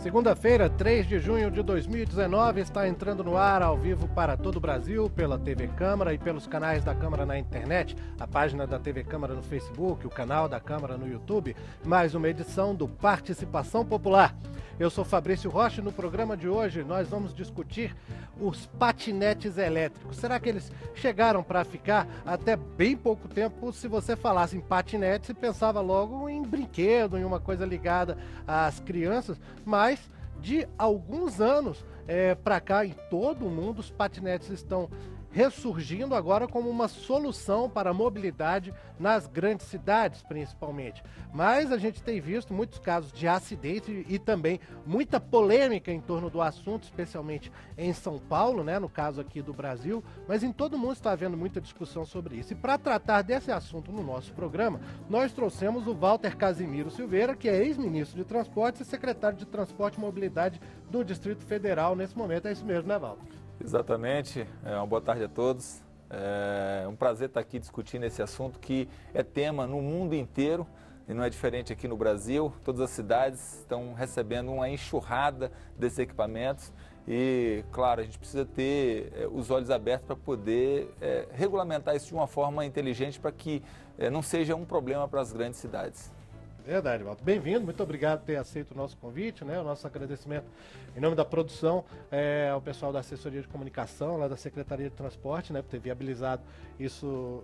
Segunda-feira, 3 de junho de 2019, está entrando no ar ao vivo para todo o Brasil, pela TV Câmara e pelos canais da Câmara na internet, a página da TV Câmara no Facebook, o canal da Câmara no YouTube, mais uma edição do Participação Popular. Eu sou Fabrício Rocha e no programa de hoje nós vamos discutir os patinetes elétricos. Será que eles chegaram para ficar? Até bem pouco tempo, se você falasse em patinete, você pensava logo em brinquedo, em uma coisa ligada às crianças, mas de alguns anos para cá, em todo o mundo, os patinetes estão ressurgindo agora como uma solução para a mobilidade nas grandes cidades, principalmente. Mas a gente tem visto muitos casos de acidente e também muita polêmica em torno do assunto, especialmente em São Paulo, né, no caso aqui do Brasil, mas em todo mundo está havendo muita discussão sobre isso. E para tratar desse assunto no nosso programa, nós trouxemos o Walter Casimiro Silveira, que é ex-ministro de Transportes e secretário de Transporte e Mobilidade do Distrito Federal nesse momento. É isso mesmo, né, Walter? Exatamente, uma boa tarde a todos. É um prazer estar aqui discutindo esse assunto que é tema no mundo inteiro e não é diferente aqui no Brasil. Todas as cidades estão recebendo uma enxurrada desses equipamentos e, claro, a gente precisa ter os olhos abertos para poder regulamentar isso de uma forma inteligente para que não seja um problema para as grandes cidades. Verdade, Walter. Bem-vindo, muito obrigado por ter aceito o nosso convite, né? O nosso agradecimento em nome da produção ao pessoal da assessoria de comunicação, lá da Secretaria de Transporte, né? Por ter viabilizado isso,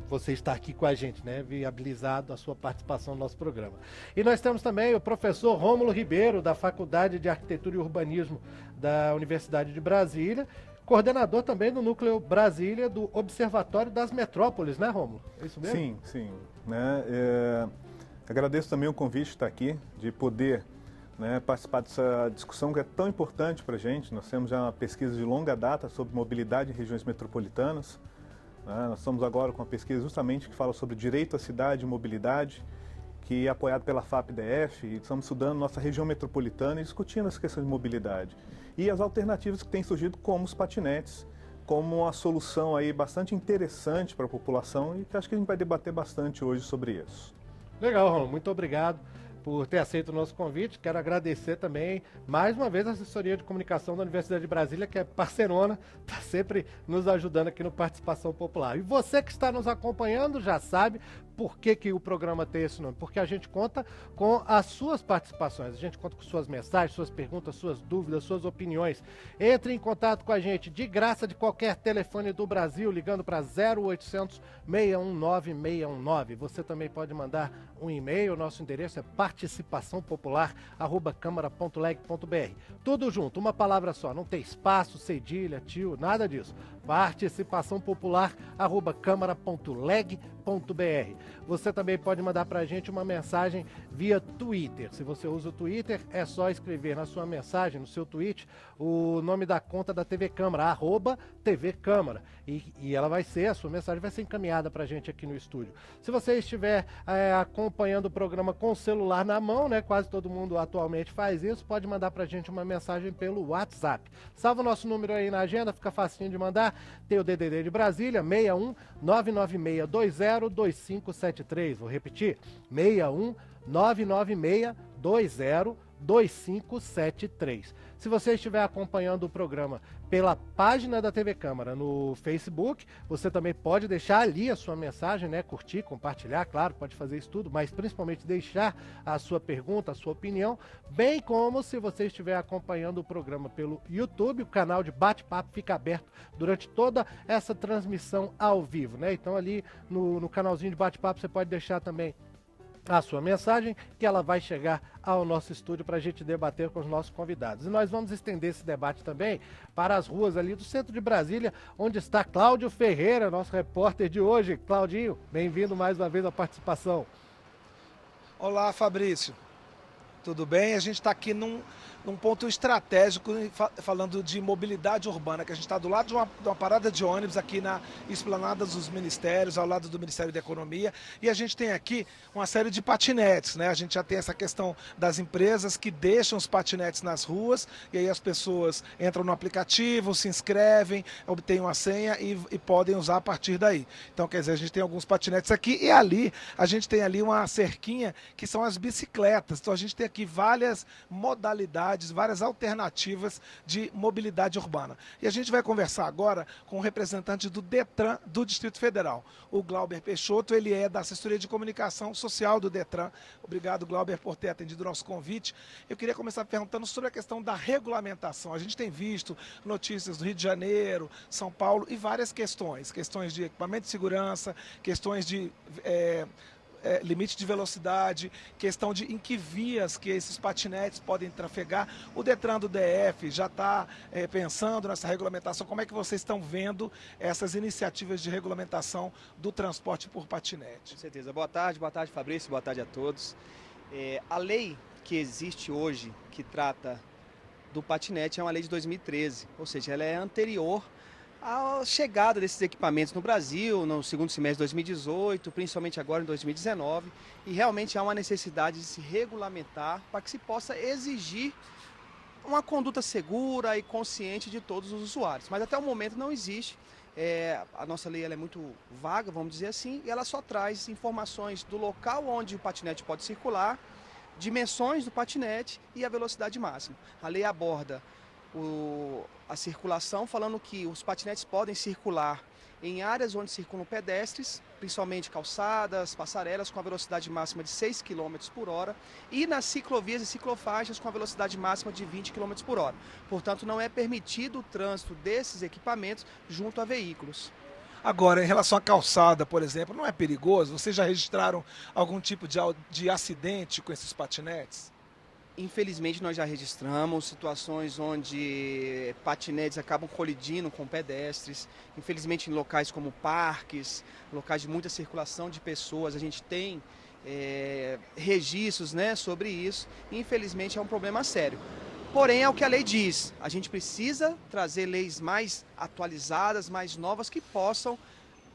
você estar aqui com a gente, né? Viabilizado a sua participação no nosso programa. E nós temos também o professor Rômulo Ribeiro, da Faculdade de Arquitetura e Urbanismo da Universidade de Brasília, coordenador também do Núcleo Brasília do Observatório das Metrópoles, né, Rômulo? É isso mesmo? Sim. Né? Agradeço também o convite de estar aqui, de poder participar dessa discussão que é tão importante para a gente. Nós temos já uma pesquisa de longa data sobre mobilidade em regiões metropolitanas. Nós estamos agora com uma pesquisa justamente que fala sobre direito à cidade e mobilidade, que é apoiado pela FAPDF, e estamos estudando nossa região metropolitana e discutindo essa questão de mobilidade. E as alternativas que têm surgido, como os patinetes, como uma solução aí bastante interessante para a população e que acho que a gente vai debater bastante hoje sobre isso. Legal, Romulo. Muito obrigado por ter aceito o nosso convite. Quero agradecer também, mais uma vez, a assessoria de comunicação da Universidade de Brasília, que é parceirona, está sempre nos ajudando aqui no Participação Popular. E você que está nos acompanhando já sabe por que o programa tem esse nome, porque a gente conta com as suas participações, a gente conta com suas mensagens, suas perguntas, suas dúvidas, suas opiniões. Entre em contato com a gente de graça de qualquer telefone do Brasil, ligando para 0800 619 619. Você também pode mandar um e-mail, nosso endereço é participaçãopopular@câmara.leg.br. Tudo junto, uma palavra só, não tem espaço, cedilha, tio, nada disso. participaçãopopular@câmara.leg.br. Você também pode mandar para a gente uma mensagem via Twitter. Se você usa o Twitter, é só escrever na sua mensagem, no seu tweet, o nome da conta da TV Câmara, @TV Câmara. E ela vai ser, a sua mensagem vai ser encaminhada para a gente aqui no estúdio. Se você estiver acompanhando o programa com o celular na mão, né, quase todo mundo atualmente faz isso, pode mandar para a gente uma mensagem pelo WhatsApp. Salva o nosso número aí na agenda, fica facinho de mandar. Tem o DDD de Brasília, 61 99620 2573. Vou repetir, 61 99620 2573. Se você estiver acompanhando o programa pela página da TV Câmara no Facebook, você também pode deixar ali a sua mensagem, né? Curtir, compartilhar, claro, pode fazer isso tudo, mas principalmente deixar a sua pergunta, a sua opinião, bem como se você estiver acompanhando o programa pelo YouTube, o canal de bate-papo fica aberto durante toda essa transmissão ao vivo, né? Então ali no canalzinho de bate-papo você pode deixar também a sua mensagem, que ela vai chegar ao nosso estúdio para a gente debater com os nossos convidados. E nós vamos estender esse debate também para as ruas ali do centro de Brasília, onde está Cláudio Ferreira, nosso repórter de hoje. Claudinho, bem-vindo mais uma vez à participação. Olá, Fabrício. Tudo bem? A gente está aqui num ponto estratégico, falando de mobilidade urbana, que a gente está do lado de uma parada de ônibus aqui na Esplanada dos Ministérios, ao lado do Ministério da Economia, e a gente tem aqui uma série de patinetes, né? A gente já tem essa questão das empresas que deixam os patinetes nas ruas, e aí as pessoas entram no aplicativo, se inscrevem, obtêm uma senha e podem usar a partir daí. Então, quer dizer, a gente tem alguns patinetes aqui, e ali, a gente tem ali uma cerquinha que são as bicicletas. Então, a gente tem aqui várias modalidades, várias alternativas de mobilidade urbana. E a gente vai conversar agora com o representante do Detran do Distrito Federal, o Glauber Peixoto. Ele é da assessoria de comunicação social do Detran. Obrigado, Glauber, por ter atendido o nosso convite. Eu queria começar perguntando sobre a questão da regulamentação. A gente tem visto notícias do Rio de Janeiro, São Paulo e várias questões de equipamento de segurança, questões de limite de velocidade, questão de em que vias que esses patinetes podem trafegar. O Detran do DF já está pensando nessa regulamentação. Como é que vocês estão vendo essas iniciativas de regulamentação do transporte por patinete? Com certeza. Boa tarde, Fabrício, boa tarde a todos. A lei que existe hoje, que trata do patinete, é uma lei de 2013, ou seja, ela é anterior a chegada desses equipamentos no Brasil, no segundo semestre de 2018, principalmente agora em 2019, e realmente há uma necessidade de se regulamentar para que se possa exigir uma conduta segura e consciente de todos os usuários. Mas até o momento não existe. A nossa lei ela é muito vaga, vamos dizer assim, e ela só traz informações do local onde o patinete pode circular, dimensões do patinete e a velocidade máxima. A lei aborda a circulação, falando que os patinetes podem circular em áreas onde circulam pedestres, principalmente calçadas, passarelas, com a velocidade máxima de 6 km por hora, e nas ciclovias e ciclofaixas com a velocidade máxima de 20 km por hora. Portanto, não é permitido o trânsito desses equipamentos junto a veículos. Agora, em relação à calçada, por exemplo, não é perigoso? Vocês já registraram algum tipo de acidente com esses patinetes? Infelizmente, nós já registramos situações onde patinetes acabam colidindo com pedestres. Infelizmente, em locais como parques, locais de muita circulação de pessoas, a gente tem registros, né, sobre isso. Infelizmente, é um problema sério. Porém, é o que a lei diz. A gente precisa trazer leis mais atualizadas, mais novas, que possam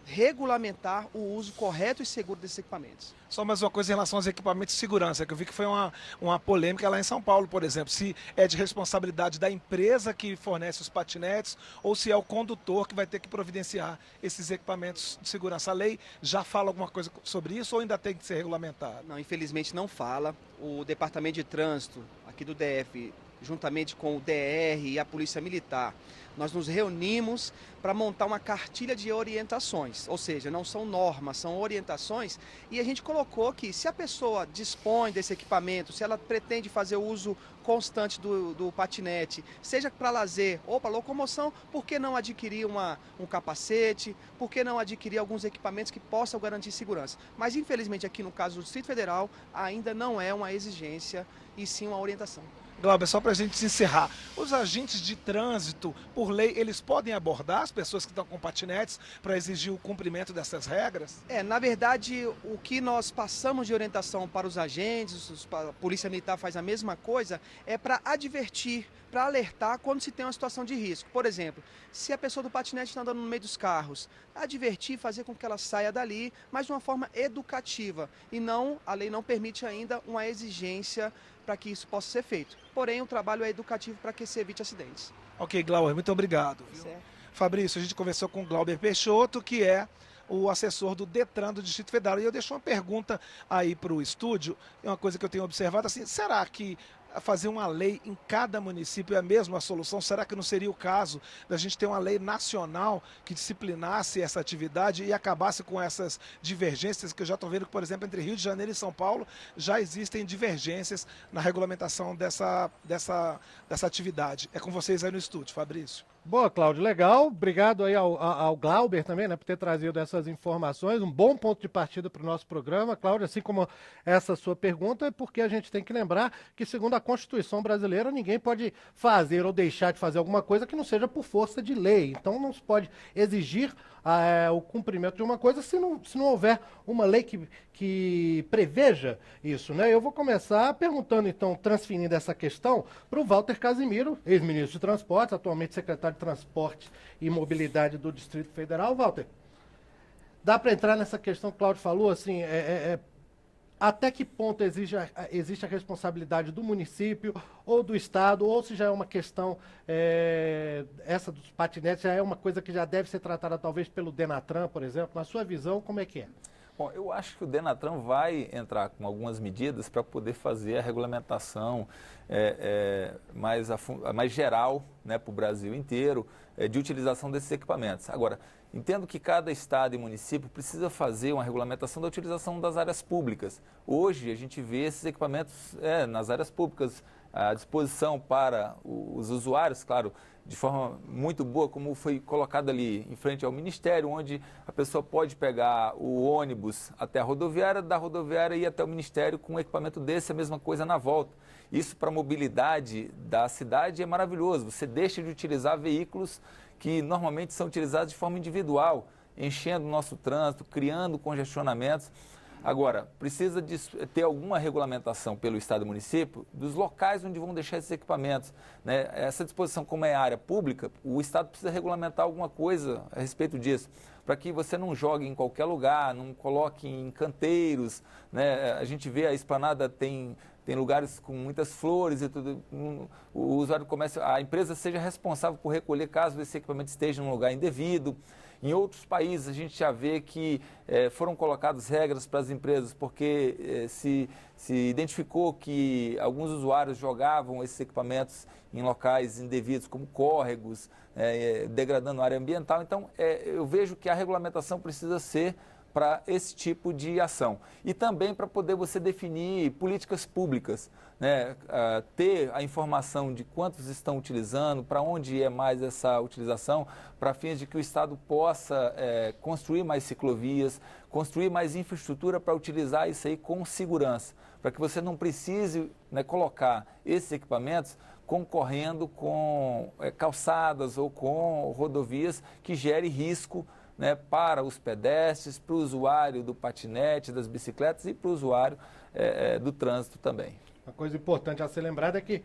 regulamentar o uso correto e seguro desses equipamentos. Só mais uma coisa em relação aos equipamentos de segurança, que eu vi que foi uma polêmica lá em São Paulo, por exemplo, se é de responsabilidade da empresa que fornece os patinetes ou se é o condutor que vai ter que providenciar esses equipamentos de segurança. A lei já fala alguma coisa sobre isso ou ainda tem que ser regulamentado? Não, infelizmente não fala. O Departamento de Trânsito aqui do DF, juntamente com o DR e a Polícia Militar, nós nos reunimos para montar uma cartilha de orientações, ou seja, não são normas, são orientações, e a gente colocou que se a pessoa dispõe desse equipamento, se ela pretende fazer o uso constante do patinete, seja para lazer ou para locomoção, por que não adquirir um capacete, por que não adquirir alguns equipamentos que possam garantir segurança? Mas infelizmente aqui no caso do Distrito Federal ainda não é uma exigência e sim uma orientação. Glauber, só para a gente encerrar, os agentes de trânsito, por lei, eles podem abordar as pessoas que estão com patinetes para exigir o cumprimento dessas regras? Na verdade, o que nós passamos de orientação para os agentes, a Polícia Militar faz a mesma coisa, é para advertir, para alertar quando se tem uma situação de risco. Por exemplo, se a pessoa do patinete está andando no meio dos carros, advertir, fazer com que ela saia dali, mas de uma forma educativa. E não, a lei não permite ainda uma exigência para que isso possa ser feito. Porém, o trabalho é educativo para que se evite acidentes. Ok, Glauber, muito obrigado. Certo. Fabrício, a gente conversou com o Glauber Peixoto, que é o assessor do Detran do Distrito Federal. E eu deixo uma pergunta aí para o estúdio, é uma coisa que eu tenho observado, assim, será que fazer uma lei em cada município é a mesma solução? Será que não seria o caso da gente ter uma lei nacional que disciplinasse essa atividade e acabasse com essas divergências que eu já estou vendo que, por exemplo, entre Rio de Janeiro e São Paulo já existem divergências na regulamentação dessa atividade. É com vocês aí no estúdio, Fabrício. Boa, Cláudio, legal. Obrigado aí ao Glauber também, né, por ter trazido essas informações. Um bom ponto de partida para o nosso programa, Cláudio, assim como essa sua pergunta, é porque a gente tem que lembrar que, segundo a Constituição brasileira, ninguém pode fazer ou deixar de fazer alguma coisa que não seja por força de lei. Então, não se pode exigir o cumprimento de uma coisa se não houver uma lei que preveja isso, né? Eu vou começar perguntando, então, transferindo essa questão para o Walter Casimiro, ex-ministro de Transportes, atualmente secretário de Transporte e Mobilidade do Distrito Federal. Walter, dá para entrar nessa questão que o Cláudio falou, assim, até que ponto existe a responsabilidade do município ou do estado, ou se já é uma questão, essa dos patinetes já é uma coisa que já deve ser tratada talvez pelo Denatran, por exemplo. Na sua visão, como é que é? Bom, eu acho que o Denatran vai entrar com algumas medidas para poder fazer a regulamentação mais geral, né, para o Brasil inteiro, de utilização desses equipamentos. Agora, entendo que cada estado e município precisa fazer uma regulamentação da utilização das áreas públicas. Hoje, a gente vê esses equipamentos nas áreas públicas à disposição para os usuários, claro, de forma muito boa, como foi colocado ali em frente ao Ministério, onde a pessoa pode pegar o ônibus até a rodoviária, da rodoviária ir até o Ministério com um equipamento desse, a mesma coisa na volta. Isso para a mobilidade da cidade é maravilhoso. Você deixa de utilizar veículos que normalmente são utilizados de forma individual, enchendo o nosso trânsito, criando congestionamentos. Agora, precisa de ter alguma regulamentação pelo Estado e município dos locais onde vão deixar esses equipamentos, né? Essa disposição, como é área pública, o Estado precisa regulamentar alguma coisa a respeito disso, para que você não jogue em qualquer lugar, não coloque em canteiros, né? A gente vê a esplanada tem lugares com muitas flores e tudo. O usuário a empresa seja responsável por recolher caso esse equipamento esteja em um lugar indevido. Em outros países, a gente já vê que foram colocadas regras para as empresas, porque se identificou que alguns usuários jogavam esses equipamentos em locais indevidos, como córregos, degradando a área ambiental. Então, eu vejo que a regulamentação precisa ser para esse tipo de ação. E também para poder você definir políticas públicas, né? Ter a informação de quantos estão utilizando, para onde é mais essa utilização, para fins de que o Estado possa construir mais ciclovias, construir mais infraestrutura para utilizar isso aí com segurança, para que você não precise, né, colocar esses equipamentos concorrendo com calçadas ou com rodovias que gere risco, né, para os pedestres, para o usuário do patinete, das bicicletas e para o usuário do trânsito também. Uma coisa importante a ser lembrada é que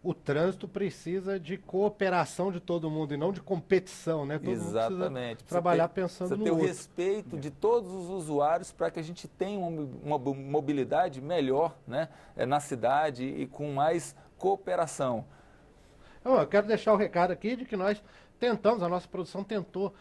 o trânsito precisa de cooperação de todo mundo e não de competição, né? Todo Exatamente. mundo precisa trabalhar pensando no outro. Precisa ter o respeito de todos os usuários para que a gente tenha uma mobilidade melhor, né, na cidade e com mais cooperação. Eu quero deixar o recado aqui de que nós a nossa produção tentou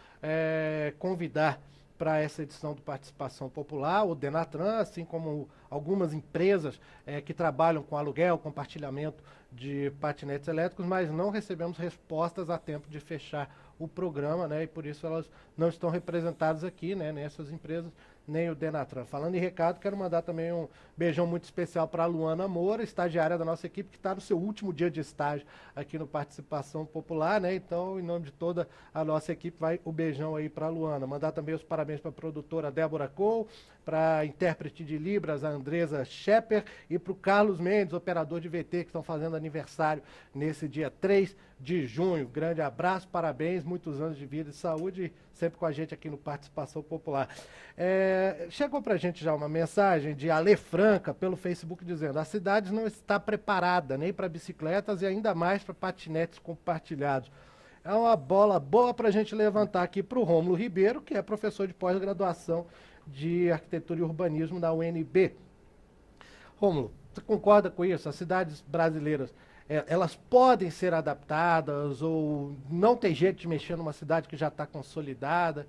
convidar para essa edição do Participação Popular o Denatran, assim como algumas empresas que trabalham com aluguel, compartilhamento de patinetes elétricos, mas não recebemos respostas a tempo de fechar o programa, né? E por isso elas não estão representadas aqui, né? Nessas empresas, nem o Denatran. Falando em recado, quero mandar também um beijão muito especial para a Luana Moura, estagiária da nossa equipe, que está no seu último dia de estágio aqui no Participação Popular, né? Então, em nome de toda a nossa equipe, vai o beijão aí para a Luana. Mandar também os parabéns para a produtora Débora Cole, para a intérprete de Libras, a Andresa Schepper, e para o Carlos Mendes, operador de VT, que estão fazendo aniversário nesse dia 3 de junho. Grande abraço, parabéns, muitos anos de vida e saúde, sempre com a gente aqui no Participação Popular. Chegou para a gente já uma mensagem de Ale Franca pelo Facebook dizendo: a cidade não está preparada nem para bicicletas e ainda mais para patinetes compartilhados. É uma bola boa para a gente levantar aqui para o Rômulo Ribeiro, que é professor de pós-graduação de Arquitetura e Urbanismo da UNB. Rômulo, você concorda com isso? As cidades brasileiras, elas podem ser adaptadas ou não tem jeito de mexer numa cidade que já está consolidada?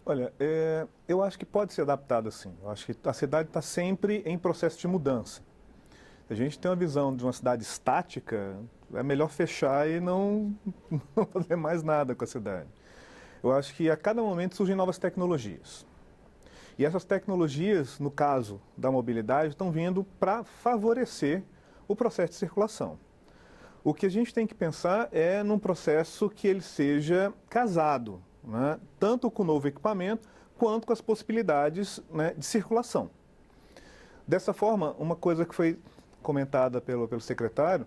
Olha, eu acho que pode ser adaptada sim. Eu acho que a cidade está sempre em processo de mudança. Se a gente tem uma visão de uma cidade estática, é melhor fechar e não fazer mais nada com a cidade. Eu acho que a cada momento surgem novas tecnologias. E essas tecnologias, no caso da mobilidade, estão vindo para favorecer o processo de circulação. O que a gente tem que pensar é num processo que ele seja casado, né, tanto com o novo equipamento quanto com as possibilidades, né, de circulação. Dessa forma, uma coisa que foi comentada pelo secretário,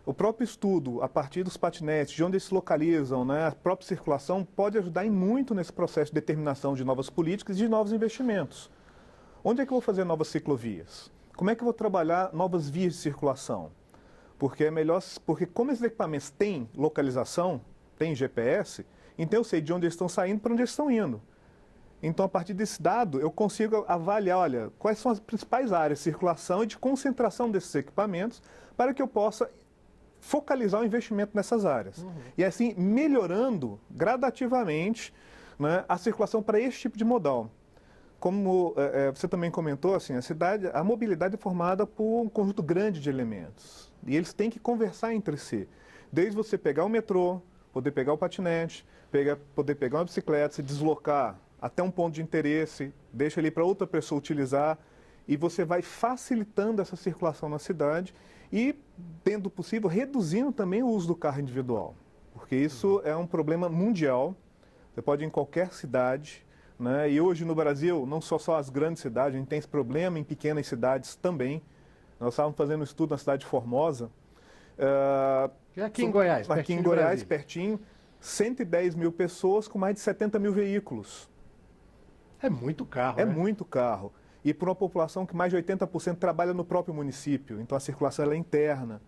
o próprio estudo, a partir dos patinetes, de onde eles se localizam, né, a própria circulação pode ajudar em muito nesse processo de determinação de novas políticas e de novos investimentos. Onde é que eu vou fazer novas ciclovias? Como é que eu vou trabalhar novas vias de circulação? Porque é melhor, porque como esses equipamentos têm localização, têm GPS, então eu sei de onde eles estão saindo para onde eles estão indo. Então, a partir desse dado, eu consigo avaliar, olha, quais são as principais áreas de circulação e de concentração desses equipamentos para que eu possa focalizar o investimento nessas áreas. Uhum. E assim, melhorando gradativamente, né, a circulação para esse tipo de modal. como você também comentou, assim, a mobilidade é formada por um conjunto grande de elementos. E eles têm que conversar entre si. Desde você pegar o metrô, poder pegar o patinete, poder pegar uma bicicleta, se deslocar até um ponto de interesse, deixa ali para outra pessoa utilizar, e você vai facilitando essa circulação na cidade e, dentro do possível, reduzindo também o uso do carro individual. Porque isso é um problema mundial. Você pode ir em qualquer cidade, né? E hoje no Brasil, não só as grandes cidades, a gente tem esse problema em pequenas cidades também. Nós estávamos fazendo um estudo na cidade de Formosa. Aqui em Goiás, aqui em Goiás, pertinho, 110 mil pessoas com mais de 70 mil veículos. É muito carro, É né? muito carro. E por uma população que mais de 80% trabalha no próprio município. Então a circulação ela é interna.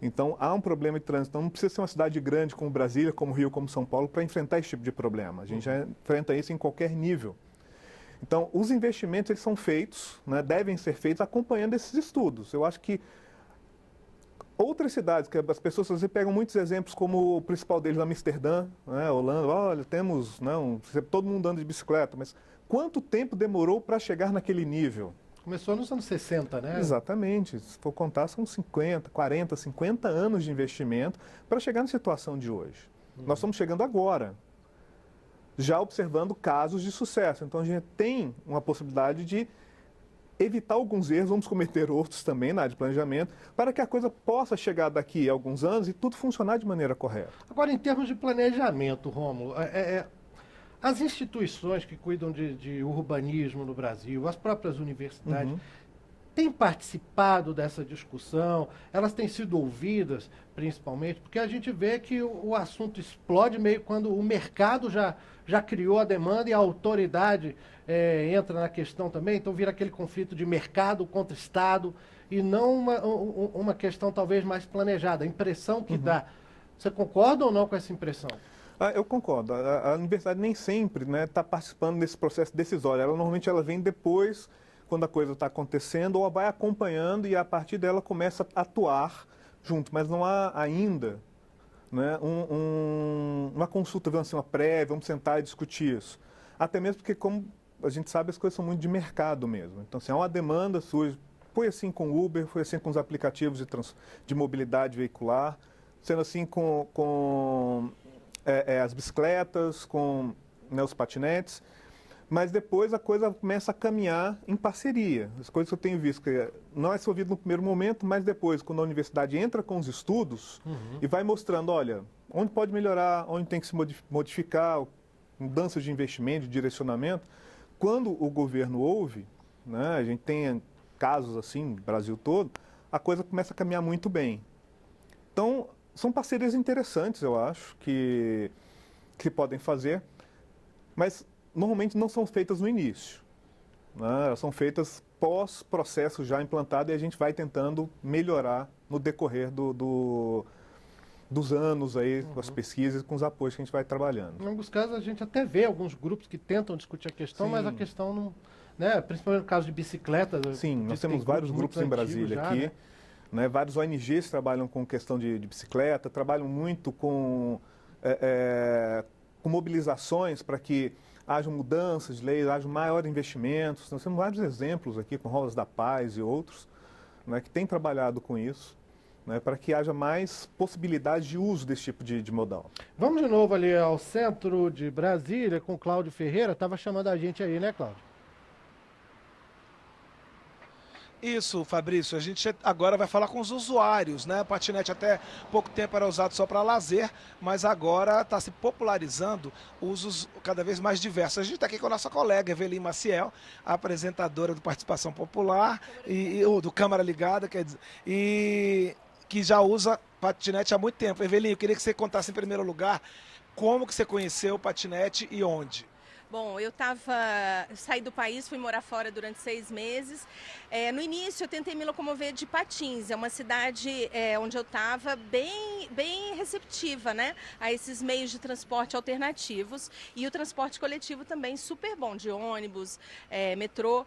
Então há um problema de trânsito. Então não precisa ser uma cidade grande como Brasília, como Rio, como São Paulo para enfrentar esse tipo de problema. A gente já enfrenta isso em qualquer nível. Então os investimentos eles são feitos, né, devem ser feitos acompanhando esses estudos. Eu acho que outras cidades, que as pessoas às vezes pegam muitos exemplos, como o principal deles, Amsterdã, né, Holanda, olha, temos todo mundo andando de bicicleta, mas quanto tempo demorou para chegar naquele nível? Começou nos anos 60, né? Exatamente. Se for contar, são 50, 40, 50 anos de investimento para chegar na situação de hoje. Nós estamos chegando agora, já observando casos de sucesso. Então, a gente tem uma possibilidade de evitar alguns erros, vamos cometer outros também na área de planejamento, para que a coisa possa chegar daqui a alguns anos e tudo funcionar de maneira correta. Agora, em termos de planejamento, Rômulo, as instituições que cuidam de urbanismo no Brasil, as próprias universidades, têm participado dessa discussão? Elas têm sido ouvidas, principalmente? Porque a gente vê que o assunto explode meio quando o mercado já criou a demanda e a autoridade entra na questão também. Então vira aquele conflito de mercado contra Estado e não uma questão talvez mais planejada. A impressão que dá. Você concorda ou não com essa impressão? Eu concordo. A universidade nem sempre está participando desse processo decisório. Normalmente ela vem depois, quando a coisa está acontecendo, ou vai acompanhando e a partir dela começa a atuar junto. Mas não há ainda, né, uma consulta, assim, uma prévia, vamos sentar e discutir isso. Até mesmo porque, como a gente sabe, as coisas são muito de mercado mesmo. Então, assim, há uma demanda surge. Foi assim com o Uber, foi assim com os aplicativos de mobilidade veicular, sendo assim com as bicicletas, com os patinetes, mas depois a coisa começa a caminhar em parceria. As coisas que eu tenho visto, que não é resolvido no primeiro momento, mas depois, quando a universidade entra com os estudos e vai mostrando, olha, onde pode melhorar, onde tem que se modificar, mudanças de investimento, de direcionamento. Quando o governo ouve, né, a gente tem casos assim no Brasil todo, a coisa começa a caminhar muito bem. Então, são parcerias interessantes, eu acho, que podem fazer, mas normalmente não são feitas no início. Né? Elas são feitas pós-processo já implantado e a gente vai tentando melhorar no decorrer dos anos aí, com as pesquisas, com os apoios que a gente vai trabalhando. Em alguns casos a gente até vê alguns grupos que tentam discutir a questão, mas a questão não... Né? Principalmente no caso de bicicleta. Sim, nós temos vários grupos em Brasília já, aqui. Né? Vários ONGs trabalham com questão de bicicleta, trabalham muito com mobilizações para que hajam mudanças de leis, hajam maiores investimentos. Nós temos vários exemplos aqui, com Rodas da Paz e outros, né, que têm trabalhado com isso, né, para que haja mais possibilidade de uso desse tipo de modal. Vamos de novo ali ao centro de Brasília com o Cláudio Ferreira. Estava chamando a gente aí, né, Cláudio? Isso, Fabrício, a gente agora vai falar com os usuários, né? O patinete até pouco tempo era usado só para lazer, mas agora está se popularizando usos cada vez mais diversos. A gente está aqui com a nossa colega Evelyn Maciel, apresentadora do Participação Popular, ou do Câmara Ligada, quer dizer, e que já usa patinete há muito tempo. Evelyn, eu queria que você contasse em primeiro lugar como que você conheceu o patinete e onde. Bom, eu saí do país, fui morar fora durante 6 meses. No início eu tentei me locomover de Patins, é uma cidade onde eu estava bem receptiva, né, a esses meios de transporte alternativos e o transporte coletivo também super bom, de ônibus, metrô.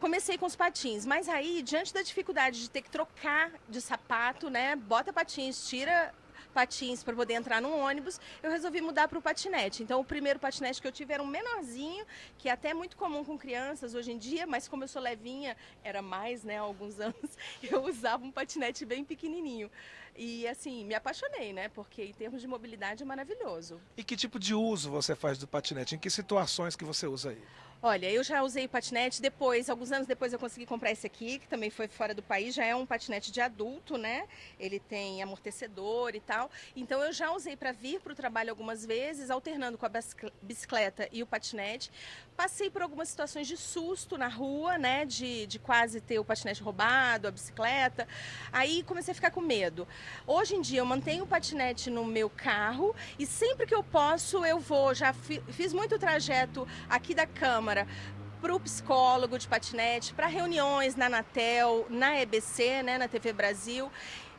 Comecei com os patins, mas aí, diante da dificuldade de ter que trocar de sapato, né, bota patins, tira patins para poder entrar num ônibus, eu resolvi mudar para o patinete. Então, o primeiro patinete que eu tive era um menorzinho, que é até muito comum com crianças hoje em dia, mas como eu sou levinha, era mais, né, há alguns anos, eu usava um patinete bem pequenininho. E, assim, me apaixonei, né, porque em termos de mobilidade é maravilhoso. E que tipo de uso você faz do patinete? Em que situações que você usa aí? Olha, eu já usei patinete, depois, alguns anos depois eu consegui comprar esse aqui, que também foi fora do país, já é um patinete de adulto, né? Ele tem amortecedor e tal. Então eu já usei para vir para o trabalho algumas vezes, alternando com a bicicleta e o patinete. Passei por algumas situações de susto na rua, né? De quase ter o patinete roubado, a bicicleta. Aí comecei a ficar com medo. Hoje em dia eu mantenho o patinete no meu carro e sempre que eu posso eu vou. Já fiz muito trajeto aqui da Câmara para o psicólogo de patinete, para reuniões na Anatel, na EBC, né, na TV Brasil.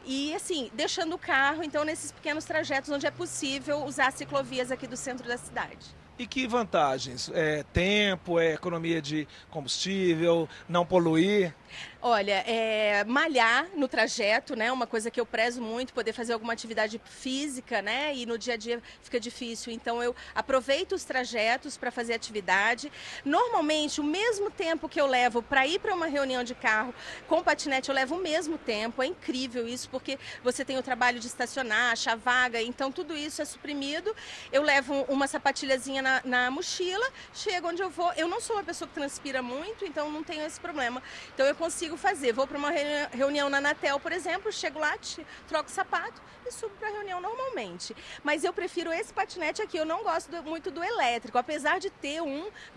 E assim, deixando o carro, então, nesses pequenos trajetos onde é possível usar ciclovias aqui do centro da cidade. E que vantagens? É tempo, é economia de combustível, não poluir? Olha, malhar no trajeto, né? Uma coisa que eu prezo muito, poder fazer alguma atividade física, né? E no dia a dia fica difícil. Então eu aproveito os trajetos para fazer atividade. Normalmente, o mesmo tempo que eu levo para ir para uma reunião de carro com patinete, eu levo o mesmo tempo. É incrível isso, porque você tem o trabalho de estacionar, achar vaga, então tudo isso é suprimido. Eu levo uma sapatilhazinha na mochila, chego onde eu vou. Eu não sou uma pessoa que transpira muito, então não tenho esse problema. Então eu consigo fazer. Vou para uma reunião na Anatel, por exemplo, chego lá, troco o sapato e subo para a reunião normalmente. Mas eu prefiro esse patinete aqui, eu não gosto muito do elétrico, apesar de ter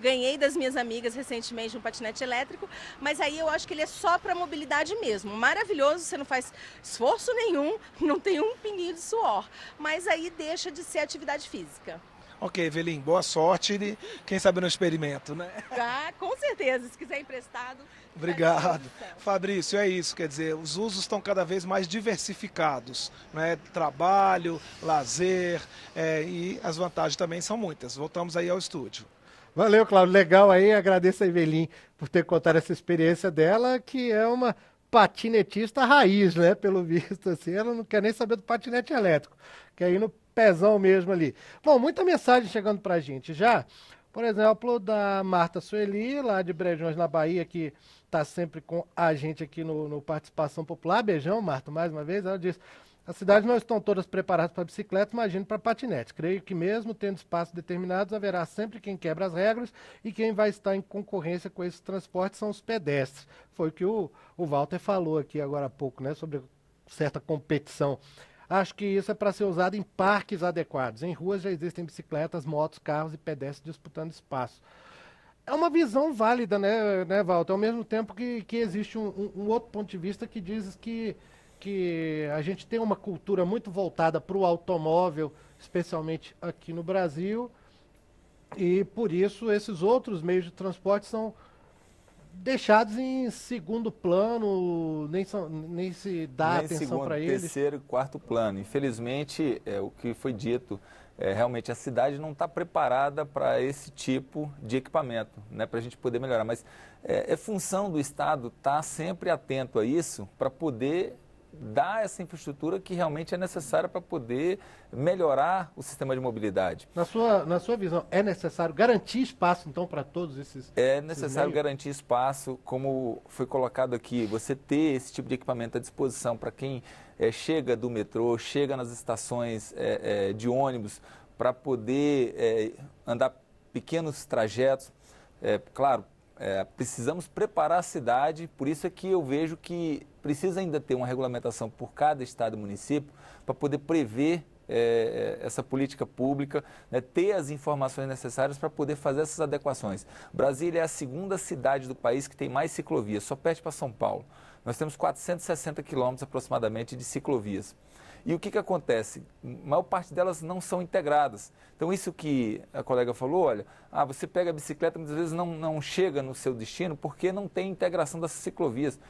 ganhei das minhas amigas recentemente um patinete elétrico, mas aí eu acho que ele é só para mobilidade mesmo. Maravilhoso, você não faz esforço nenhum, não tem um pinguinho de suor, mas aí deixa de ser atividade física. Ok, Evelyn, boa sorte e quem sabe no experimento, né? Ah, com certeza, se quiser emprestado. Obrigado. Fabrício, é isso, quer dizer, os usos estão cada vez mais diversificados, né? Trabalho, lazer, e as vantagens também são muitas. Voltamos aí ao estúdio. Valeu, Cláudio. Legal aí. Agradeço a Evelyn por ter contado essa experiência dela, que é uma patinetista raiz, né? Pelo visto, assim. Ela não quer nem saber do patinete elétrico. Quer ir no pezão mesmo ali. Bom, muita mensagem chegando pra gente já. Por exemplo, da Marta Sueli, lá de Brejões, na Bahia, que está sempre com a gente aqui no Participação Popular. Beijão, Marta, mais uma vez. Ela diz: as cidades não estão todas preparadas para bicicleta, imagino para patinetes. Creio que mesmo tendo espaços determinados, haverá sempre quem quebra as regras e quem vai estar em concorrência com esses transportes são os pedestres. Foi o que o Walter falou aqui agora há pouco, né, sobre certa competição. Acho que isso é para ser usado em parques adequados. Em ruas já existem bicicletas, motos, carros e pedestres disputando espaço. É uma visão válida, né, Walter? Ao mesmo tempo que existe um outro ponto de vista que diz que a gente tem uma cultura muito voltada para o automóvel, especialmente aqui no Brasil, e por isso esses outros meios de transporte são deixados em segundo plano, nem se dá atenção para eles. Terceiro e quarto plano. Infelizmente, o que foi dito, realmente a cidade não está preparada para esse tipo de equipamento, né, para a gente poder melhorar. Mas é função do Estado estar sempre atento a isso para poder dar essa infraestrutura que realmente é necessária para poder melhorar o sistema de mobilidade. Na sua visão, é necessário garantir espaço, então, para todos esses... É necessário garantir espaço, como foi colocado aqui, você ter esse tipo de equipamento à disposição para quem chega do metrô, chega nas estações de ônibus, para poder andar pequenos trajetos. Claro, precisamos preparar a cidade, por isso é que eu vejo que precisa ainda ter uma regulamentação por cada estado e município para poder prever essa política pública, né, ter as informações necessárias para poder fazer essas adequações. Brasília é a segunda cidade do país que tem mais ciclovias, só perde para São Paulo. Nós temos 460 quilômetros aproximadamente de ciclovias. E o que acontece? A maior parte delas não são integradas. Então, isso que a colega falou, olha, você pega a bicicleta, muitas vezes não chega no seu destino porque não tem integração dessas ciclovias.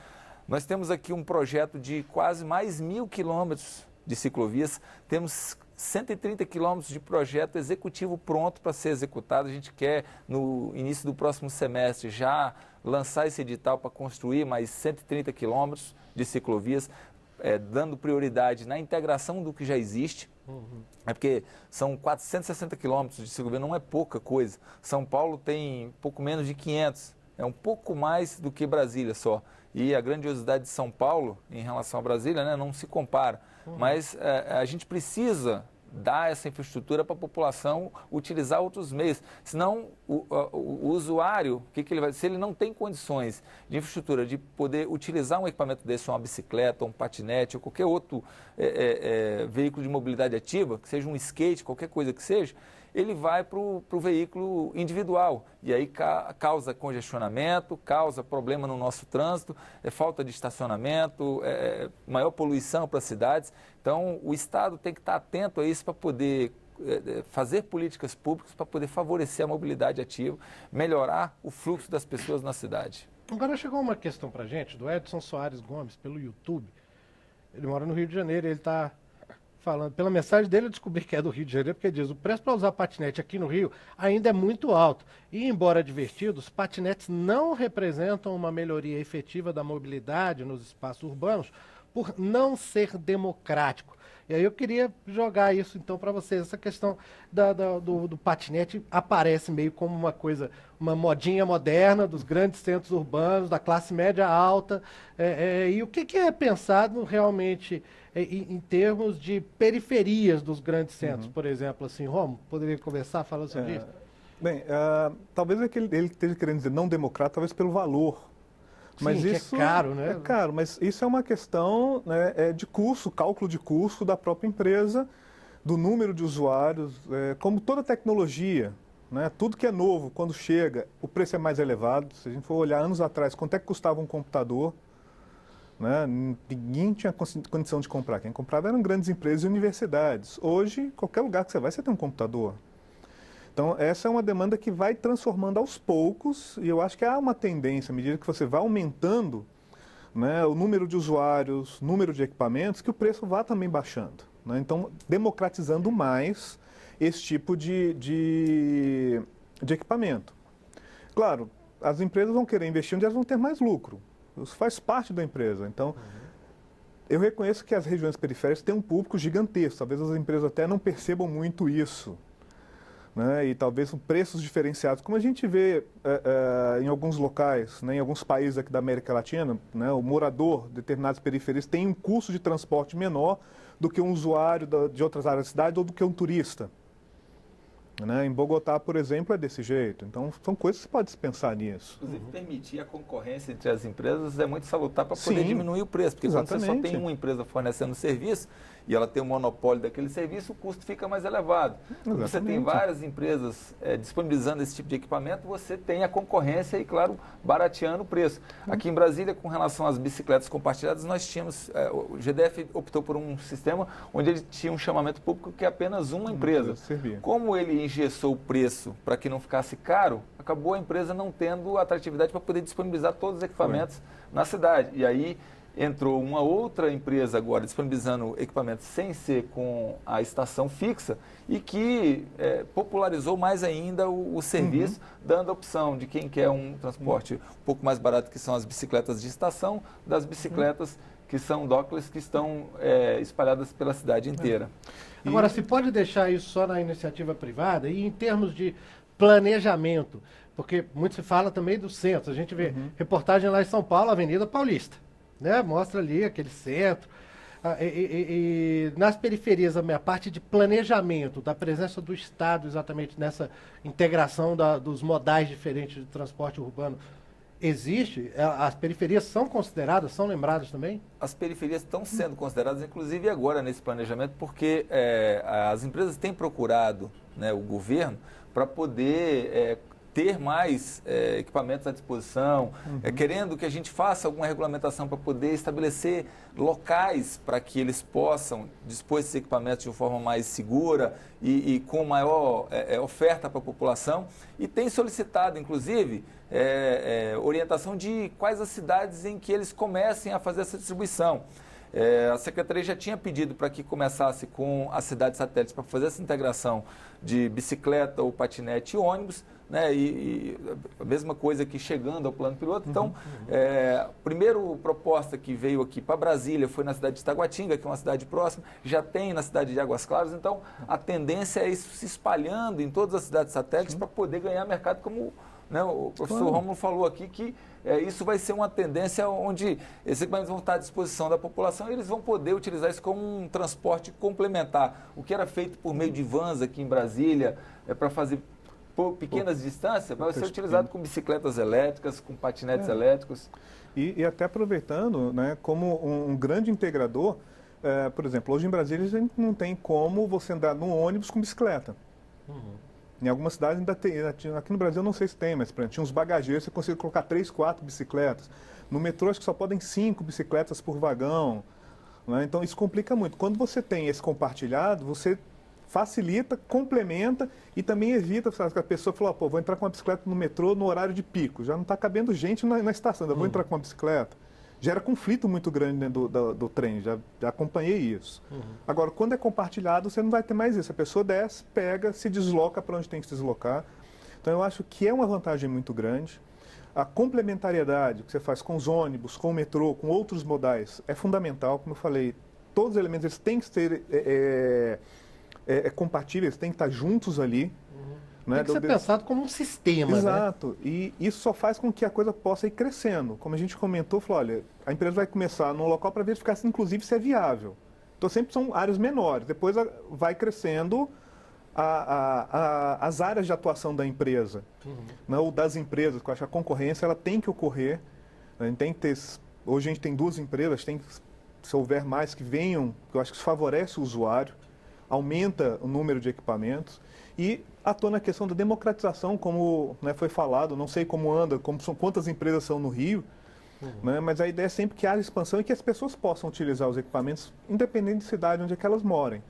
Nós temos aqui um projeto de quase mais 1.000 quilômetros de ciclovias, temos 130 quilômetros de projeto executivo pronto para ser executado. A gente quer, no início do próximo semestre, já lançar esse edital para construir mais 130 quilômetros de ciclovias. dando prioridade na integração do que já existe. É porque são 460 quilômetros de ciclovia, não é pouca coisa. São Paulo tem pouco menos de 500, é um pouco mais do que Brasília só. E a grandiosidade de São Paulo em relação a Brasília, né, não se compara. Mas a gente precisa dar essa infraestrutura para a população utilizar outros meios. Senão, o usuário, que ele vai, se ele não tem condições de infraestrutura de poder utilizar um equipamento desse, uma bicicleta, um patinete ou qualquer outro veículo de mobilidade ativa, que seja um skate, qualquer coisa que seja, ele vai para o veículo individual. E aí causa congestionamento, causa problema no nosso trânsito, falta de estacionamento, maior poluição para as cidades. Então, o Estado tem que estar atento a isso para poder fazer políticas públicas, para poder favorecer a mobilidade ativa, melhorar o fluxo das pessoas na cidade. Agora chegou uma questão para a gente, do Edson Soares Gomes, pelo YouTube. Ele mora no Rio de Janeiro, ele está falando, pela mensagem dele eu descobri que é do Rio de Janeiro, porque diz, o preço para usar patinete aqui no Rio ainda é muito alto. E, embora divertidos, patinetes não representam uma melhoria efetiva da mobilidade nos espaços urbanos por não ser democrático. E aí eu queria jogar isso então para vocês. Essa questão do patinete aparece meio como uma coisa, uma modinha moderna dos grandes centros urbanos, da classe média alta. E o que é pensado realmente em termos de periferias dos grandes centros, por exemplo? Assim, Romo, poderia conversar falando sobre isso? Bem, talvez ele esteja querendo dizer não democrático, talvez pelo valor. Mas sim, isso é caro, né? É caro, mas isso é uma questão, né, de custo, cálculo de custo da própria empresa, do número de usuários, como toda tecnologia, né, tudo que é novo, quando chega, o preço é mais elevado. Se a gente for olhar anos atrás, quanto é que custava um computador, né, ninguém tinha condição de comprar. Quem comprava eram grandes empresas e universidades. Hoje, qualquer lugar que você tem um computador. Então, essa é uma demanda que vai transformando aos poucos, e eu acho que há uma tendência, à medida que você vai aumentando, né, o número de usuários, número de equipamentos, que o preço vá também baixando, né? Então, democratizando mais esse tipo de equipamento. Claro, as empresas vão querer investir onde elas vão ter mais lucro. Isso faz parte da empresa. Então, eu reconheço que as regiões periféricas têm um público gigantesco. Talvez as empresas até não percebam muito isso, né, e talvez preços diferenciados, como a gente vê em alguns locais, né, em alguns países aqui da América Latina, né, o morador de determinadas periferias tem um custo de transporte menor do que um usuário de outras áreas da cidade ou do que um turista. Né? Em Bogotá, por exemplo, é desse jeito. Então, são coisas que se pode pensar nisso. Inclusive, permitir a concorrência entre as empresas é muito salutar para poder diminuir o preço. Porque quando você só tem uma empresa fornecendo serviço e ela tem um monopólio daquele serviço, o custo fica mais elevado. Quando você tem várias empresas disponibilizando esse tipo de equipamento, você tem a concorrência e, claro, barateando o preço. Aqui em Brasília, com relação às bicicletas compartilhadas, nós tínhamos, o GDF optou por um sistema onde ele tinha um chamamento público que é apenas uma empresa. Como ele engessou o preço para que não ficasse caro, acabou a empresa não tendo atratividade para poder disponibilizar todos os equipamentos na cidade. E aí entrou uma outra empresa agora disponibilizando equipamentos sem ser com a estação fixa e que popularizou mais ainda o serviço, dando a opção de quem quer um transporte um pouco mais barato, que são as bicicletas de estação, das bicicletas que são dockless, que estão espalhadas pela cidade inteira. Agora, se pode deixar isso só na iniciativa privada e em termos de planejamento, porque muito se fala também do centro. A gente vê reportagem lá em São Paulo, Avenida Paulista, né? Mostra ali aquele centro. E nas periferias, a parte de planejamento, da presença do Estado exatamente nessa integração dos modais diferentes de transporte urbano, existe? As periferias são consideradas, são lembradas também? As periferias estão sendo consideradas, inclusive agora nesse planejamento, porque as empresas têm procurado, né, o governo para poder ter mais equipamentos à disposição, querendo que a gente faça alguma regulamentação para poder estabelecer locais para que eles possam dispor esses equipamentos de uma forma mais segura e com maior oferta para a população. E tem solicitado, inclusive, orientação de quais as cidades em que eles comecem a fazer essa distribuição. A Secretaria já tinha pedido para que começasse com as cidades satélites para fazer essa integração de bicicleta ou patinete e ônibus. né? E a mesma coisa que chegando ao plano piloto. Então, a primeira proposta que veio aqui para Brasília foi na cidade de Taguatinga, que é uma cidade próxima, já tem na cidade de Águas Claras. Então, a tendência é isso se espalhando em todas as cidades satélites para poder ganhar mercado, como, né, o professor Rômulo falou aqui, que isso vai ser uma tendência onde esses equipamentos vão estar à disposição da população e eles vão poder utilizar isso como um transporte complementar. O que era feito por meio de vans aqui em Brasília, para fazer por pequenas distâncias, vai ser utilizado com bicicletas elétricas, com patinetes elétricos. E até aproveitando, né, como um grande integrador, por exemplo, hoje em Brasília a gente não tem como você andar num ônibus com bicicleta. Em algumas cidades ainda tem, aqui no Brasil eu não sei se tem, mas por exemplo, tinha uns bagageiros, você consegue colocar 3, 4 bicicletas. No metrô acho que só podem 5 bicicletas por vagão, né? Então isso complica muito. Quando você tem esse compartilhado, você facilita, complementa e também evita, sabe, que a pessoa falou, pô, vou entrar com uma bicicleta no metrô no horário de pico, já não está cabendo gente na estação, eu vou entrar com uma bicicleta. Gera conflito muito grande dentro do trem, já acompanhei isso. Agora, quando é compartilhado, você não vai ter mais isso. A pessoa desce, pega, se desloca para onde tem que se deslocar. Então, eu acho que é uma vantagem muito grande. A complementariedade que você faz com os ônibus, com o metrô, com outros modais, é fundamental. Como eu falei, todos os elementos eles têm que ser compatíveis, têm que estar juntos ali. Né? Tem que ser pensado como um sistema. Exato. Né? E isso só faz com que a coisa possa ir crescendo. Como a gente comentou, falou, olha, a empresa vai começar num local para verificar se, inclusive, se é viável. Então, sempre são áreas menores. Depois vai crescendo as áreas de atuação da empresa, né? Ou das empresas, que eu acho que a concorrência ela tem que ocorrer. A gente tem que ter, hoje a gente tem 2 empresas, se houver mais que venham, que eu acho que isso favorece o usuário, aumenta o número de equipamentos e atua na questão da democratização, como, né, foi falado, não sei como anda, quantas empresas são no Rio, né, mas a ideia é sempre que haja expansão e que as pessoas possam utilizar os equipamentos, independente de cidade onde é que elas morem.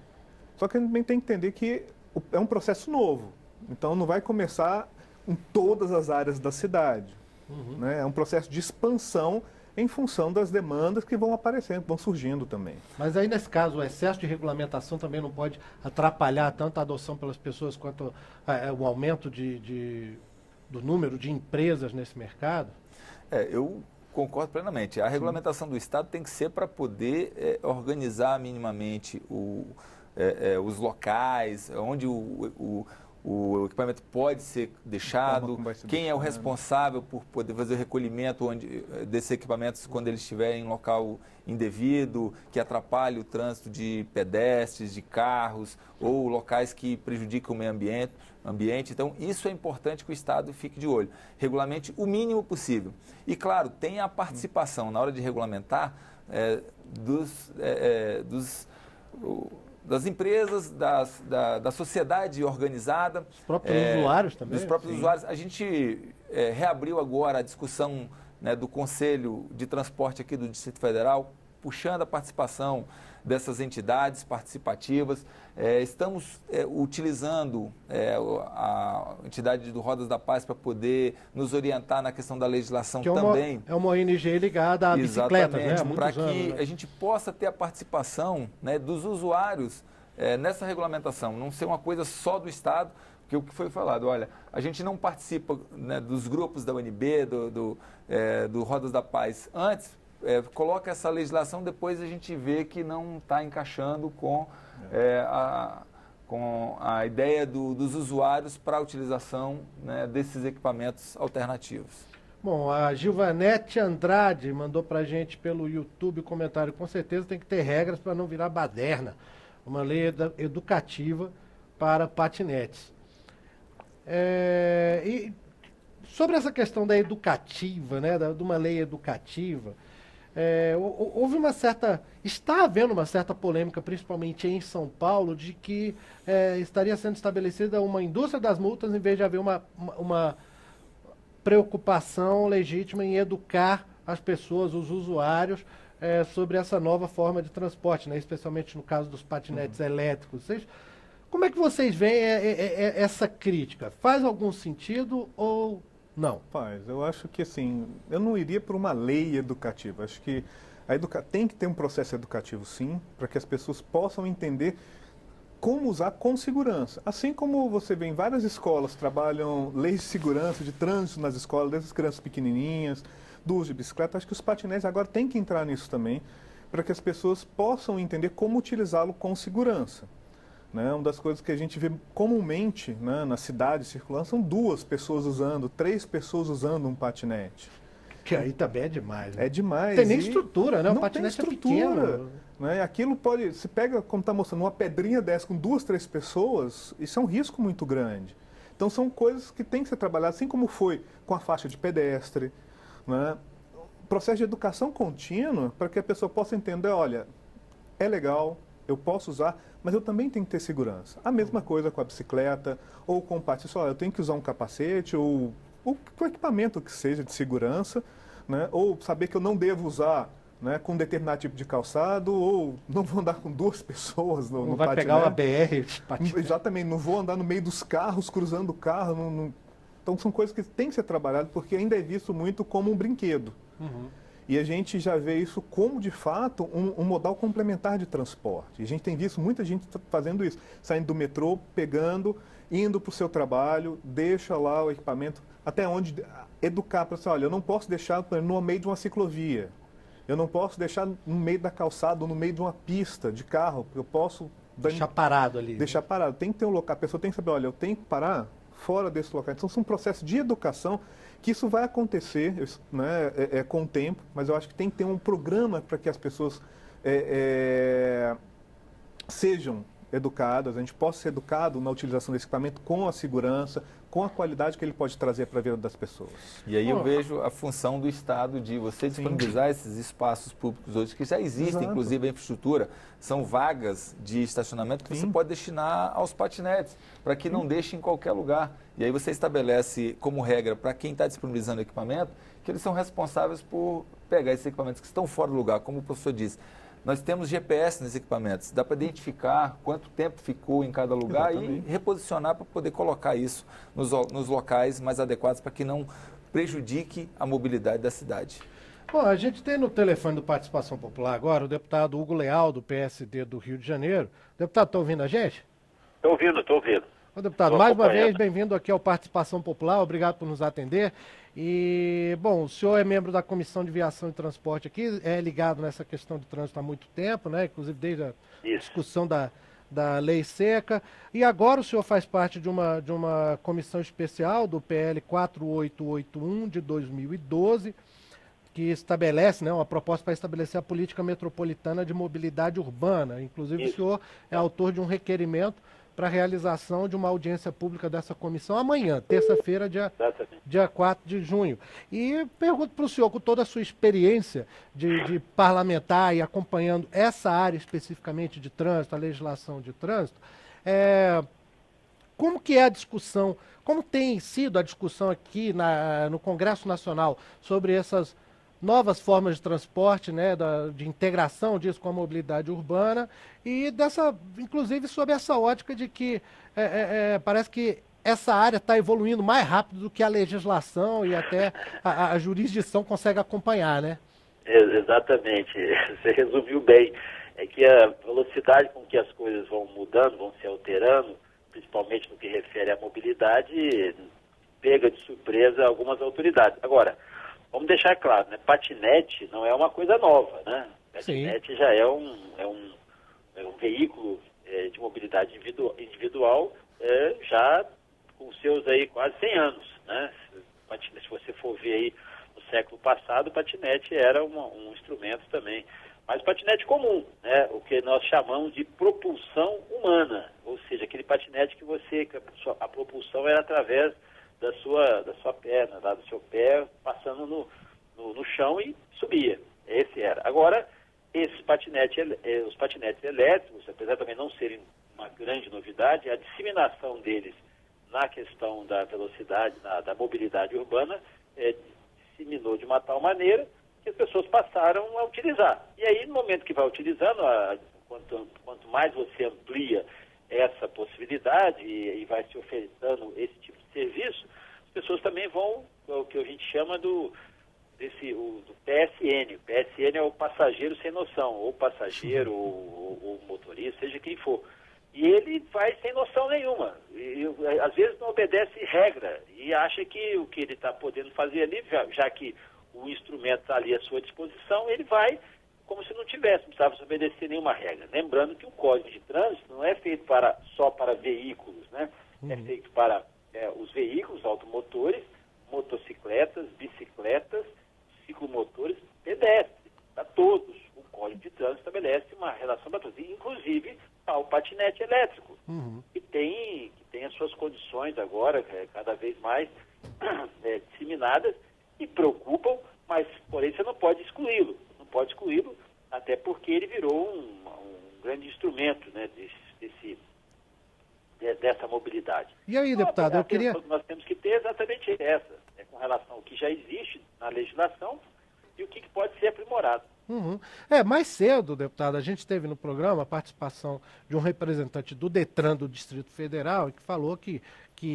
Só que a gente também tem que entender que é um processo novo, então não vai começar em todas as áreas da cidade. Né, é um processo de expansão em função das demandas que vão aparecendo, vão surgindo também. Mas aí, nesse caso, o excesso de regulamentação também não pode atrapalhar tanto a adoção pelas pessoas quanto o aumento do número de empresas nesse mercado? Eu concordo plenamente. A regulamentação do Estado tem que ser para poder organizar minimamente os locais, onde o equipamento pode ser deixado, quem é o responsável por poder fazer o recolhimento desses equipamentos quando eles estiverem em local indevido, que atrapalhe o trânsito de pedestres, de carros ou locais que prejudiquem o meio ambiente. Então, isso é importante que o Estado fique de olho. Regulamente o mínimo possível. E, claro, tem a participação na hora de regulamentar das empresas, da sociedade organizada. Os próprios usuários também. Dos próprios usuários. A gente reabriu agora a discussão, né, do Conselho de Transporte aqui do Distrito Federal, puxando a participação dessas entidades participativas. Estamos utilizando a entidade do Rodas da Paz para poder nos orientar na questão da legislação também. É uma ONG ligada à bicicleta, né? Para que a gente possa ter a participação, né, dos usuários nessa regulamentação, não ser uma coisa só do Estado, porque o que foi falado, olha, a gente não participa, né, dos grupos da UNB, do Rodas da Paz antes, coloca essa legislação, depois a gente vê que não está encaixando com a ideia dos usuários para a utilização, né, desses equipamentos alternativos. Bom, a Gilvanete Andrade mandou para a gente pelo YouTube o comentário, com certeza tem que ter regras para não virar baderna, uma lei educativa para patinetes. E sobre essa questão da educativa, né, de uma lei educativa, está havendo uma certa polêmica, principalmente em São Paulo, de que estaria sendo estabelecida uma indústria das multas em vez de haver uma preocupação legítima em educar as pessoas, os usuários, sobre essa nova forma de transporte, né? Especialmente no caso dos patinetes elétricos. Como é que vocês veem essa crítica? Faz algum sentido ou não? Faz. Eu acho que, assim, eu não iria por uma lei educativa. Acho que tem que ter um processo educativo, sim, para que as pessoas possam entender como usar com segurança. Assim como você vê em várias escolas, trabalham leis de segurança, de trânsito nas escolas, desde as crianças pequenininhas, do uso de bicicleta, acho que os patinetes agora têm que entrar nisso também, para que as pessoas possam entender como utilizá-lo com segurança. Né? Uma das coisas que a gente vê comumente, né, na cidade circulando são 2 pessoas usando, 3 pessoas usando um patinete. Que aí também é demais. Né? É demais. Tem nem estrutura, né? O não patinete tem estrutura, é pequeno. né? Aquilo pode, se pega, como está mostrando, uma pedrinha dessa com 2, 3 pessoas, isso é um risco muito grande. Então são coisas que têm que ser trabalhadas, assim como foi com a faixa de pedestre, né? Processo de educação contínua para que a pessoa possa entender, olha, é legal, eu posso usar, mas eu também tenho que ter segurança. A mesma coisa com a bicicleta ou com o patinete, olha, eu tenho que usar um capacete ou o equipamento que seja de segurança, né? Ou saber que eu não devo usar, né, com um determinado tipo de calçado, ou não vou andar com 2 pessoas no Não vai patinete. pegar uma BR. Patinete. Exatamente, não vou andar no meio dos carros, cruzando o carro. Então são coisas que têm que ser trabalhadas, porque ainda é visto muito como um brinquedo. Uhum. E a gente já vê isso como, de fato, um modal complementar de transporte. E a gente tem visto muita gente fazendo isso, saindo do metrô, pegando, indo para o seu trabalho, deixa lá o equipamento, até onde educar para você, olha, eu não posso deixar no meio de uma ciclovia, eu não posso deixar no meio da calçada ou no meio de uma pista de carro, eu posso... Deixar parado ali. Deixar parado. Tem que ter um local, a pessoa tem que saber, olha, eu tenho que parar fora desse local. Então, são um processo de educação que isso vai acontecer, né, com o tempo, mas eu acho que tem que ter um programa para que as pessoas sejam educadas, a gente possa ser educado na utilização desse equipamento com a segurança, com a qualidade que ele pode trazer para a vida das pessoas. E aí eu vejo a função do Estado de você disponibilizar esses espaços públicos hoje, que já existem, Exato. inclusive a infraestrutura, são vagas de estacionamento que você pode destinar aos patinetes, para que não deixe em qualquer lugar. E aí você estabelece como regra para quem está disponibilizando o equipamento, que eles são responsáveis por pegar esses equipamentos que estão fora do lugar, como o professor disse. Nós temos GPS nesses equipamentos, dá para identificar quanto tempo ficou em cada lugar. Exatamente. E reposicionar para poder colocar isso nos locais mais adequados para que não prejudique a mobilidade da cidade. Bom, a gente tem no telefone do Participação Popular agora o deputado Hugo Leal, do PSD do Rio de Janeiro. Deputado, está ouvindo a gente? Estou ouvindo. Ô, deputado, mais uma vez, bem-vindo aqui ao Participação Popular, obrigado por nos atender. E, bom, o senhor é membro da Comissão de Viação e Transporte aqui, é ligado nessa questão de trânsito há muito tempo, né? Inclusive desde a discussão da lei seca. E agora o senhor faz parte de uma comissão especial do PL 4881 de 2012, que estabelece, né, uma proposta para estabelecer a política metropolitana de mobilidade urbana. Inclusive, o senhor é autor de um requerimento para a realização de uma audiência pública dessa comissão amanhã, terça-feira, dia 4 de junho. E pergunto para o senhor, com toda a sua experiência de parlamentar e acompanhando essa área especificamente de trânsito, a legislação de trânsito, como que é a discussão, como tem sido a discussão aqui no Congresso Nacional sobre essas novas formas de transporte, né, de integração disso com a mobilidade urbana e inclusive sob essa ótica de que parece que essa área está evoluindo mais rápido do que a legislação e até a jurisdição consegue acompanhar, né? Exatamente, você resumiu bem. É que a velocidade com que as coisas vão mudando, vão se alterando, principalmente no que refere à mobilidade, pega de surpresa algumas autoridades. Agora, vamos deixar claro, né? Patinete não é uma coisa nova, né? Patinete Sim. Já é um veículo de mobilidade individual já com seus aí quase 100 anos, né? Se você for ver aí no século passado, o patinete era um instrumento também, mas patinete comum, né? O que nós chamamos de propulsão humana, ou seja, aquele patinete que a propulsão era através da sua perna, lá do seu pé, passando no chão e subia. Esse era. Agora, os patinetes elétricos, apesar de também não serem uma grande novidade, a disseminação deles na questão da velocidade, da mobilidade urbana, disseminou de uma tal maneira que as pessoas passaram a utilizar. E aí, no momento que vai utilizando, quanto mais você amplia essa possibilidade e vai se ofertando esse tipo de serviço, as pessoas também vão, o que a gente chama do PSN. O PSN é o passageiro sem noção, ou passageiro, ou motorista, seja quem for. E ele vai sem noção nenhuma. Às vezes não obedece regra e acha que o que ele está podendo fazer ali, já que o instrumento está ali à sua disposição, ele vai como se não tivesse, não precisava obedecer nenhuma regra. Lembrando que o Código de Trânsito não é feito só para veículos, né? É feito para os veículos automotores, motocicletas, bicicletas, ciclomotores, pedestres, para todos. O Código de Trânsito estabelece uma relação para todos, inclusive ao patinete elétrico, que tem as suas condições agora cada vez mais disseminadas e preocupam, mas porém você não pode excluí-lo. Não pode excluí-lo, até porque ele virou um grande instrumento, né, dessa mobilidade. E aí, deputado, eu queria... Nós temos que ter exatamente essa, com relação ao que já existe na legislação e o que pode ser aprimorado. Mais cedo, deputado, a gente teve no programa a participação de um representante do Detran do Distrito Federal que falou que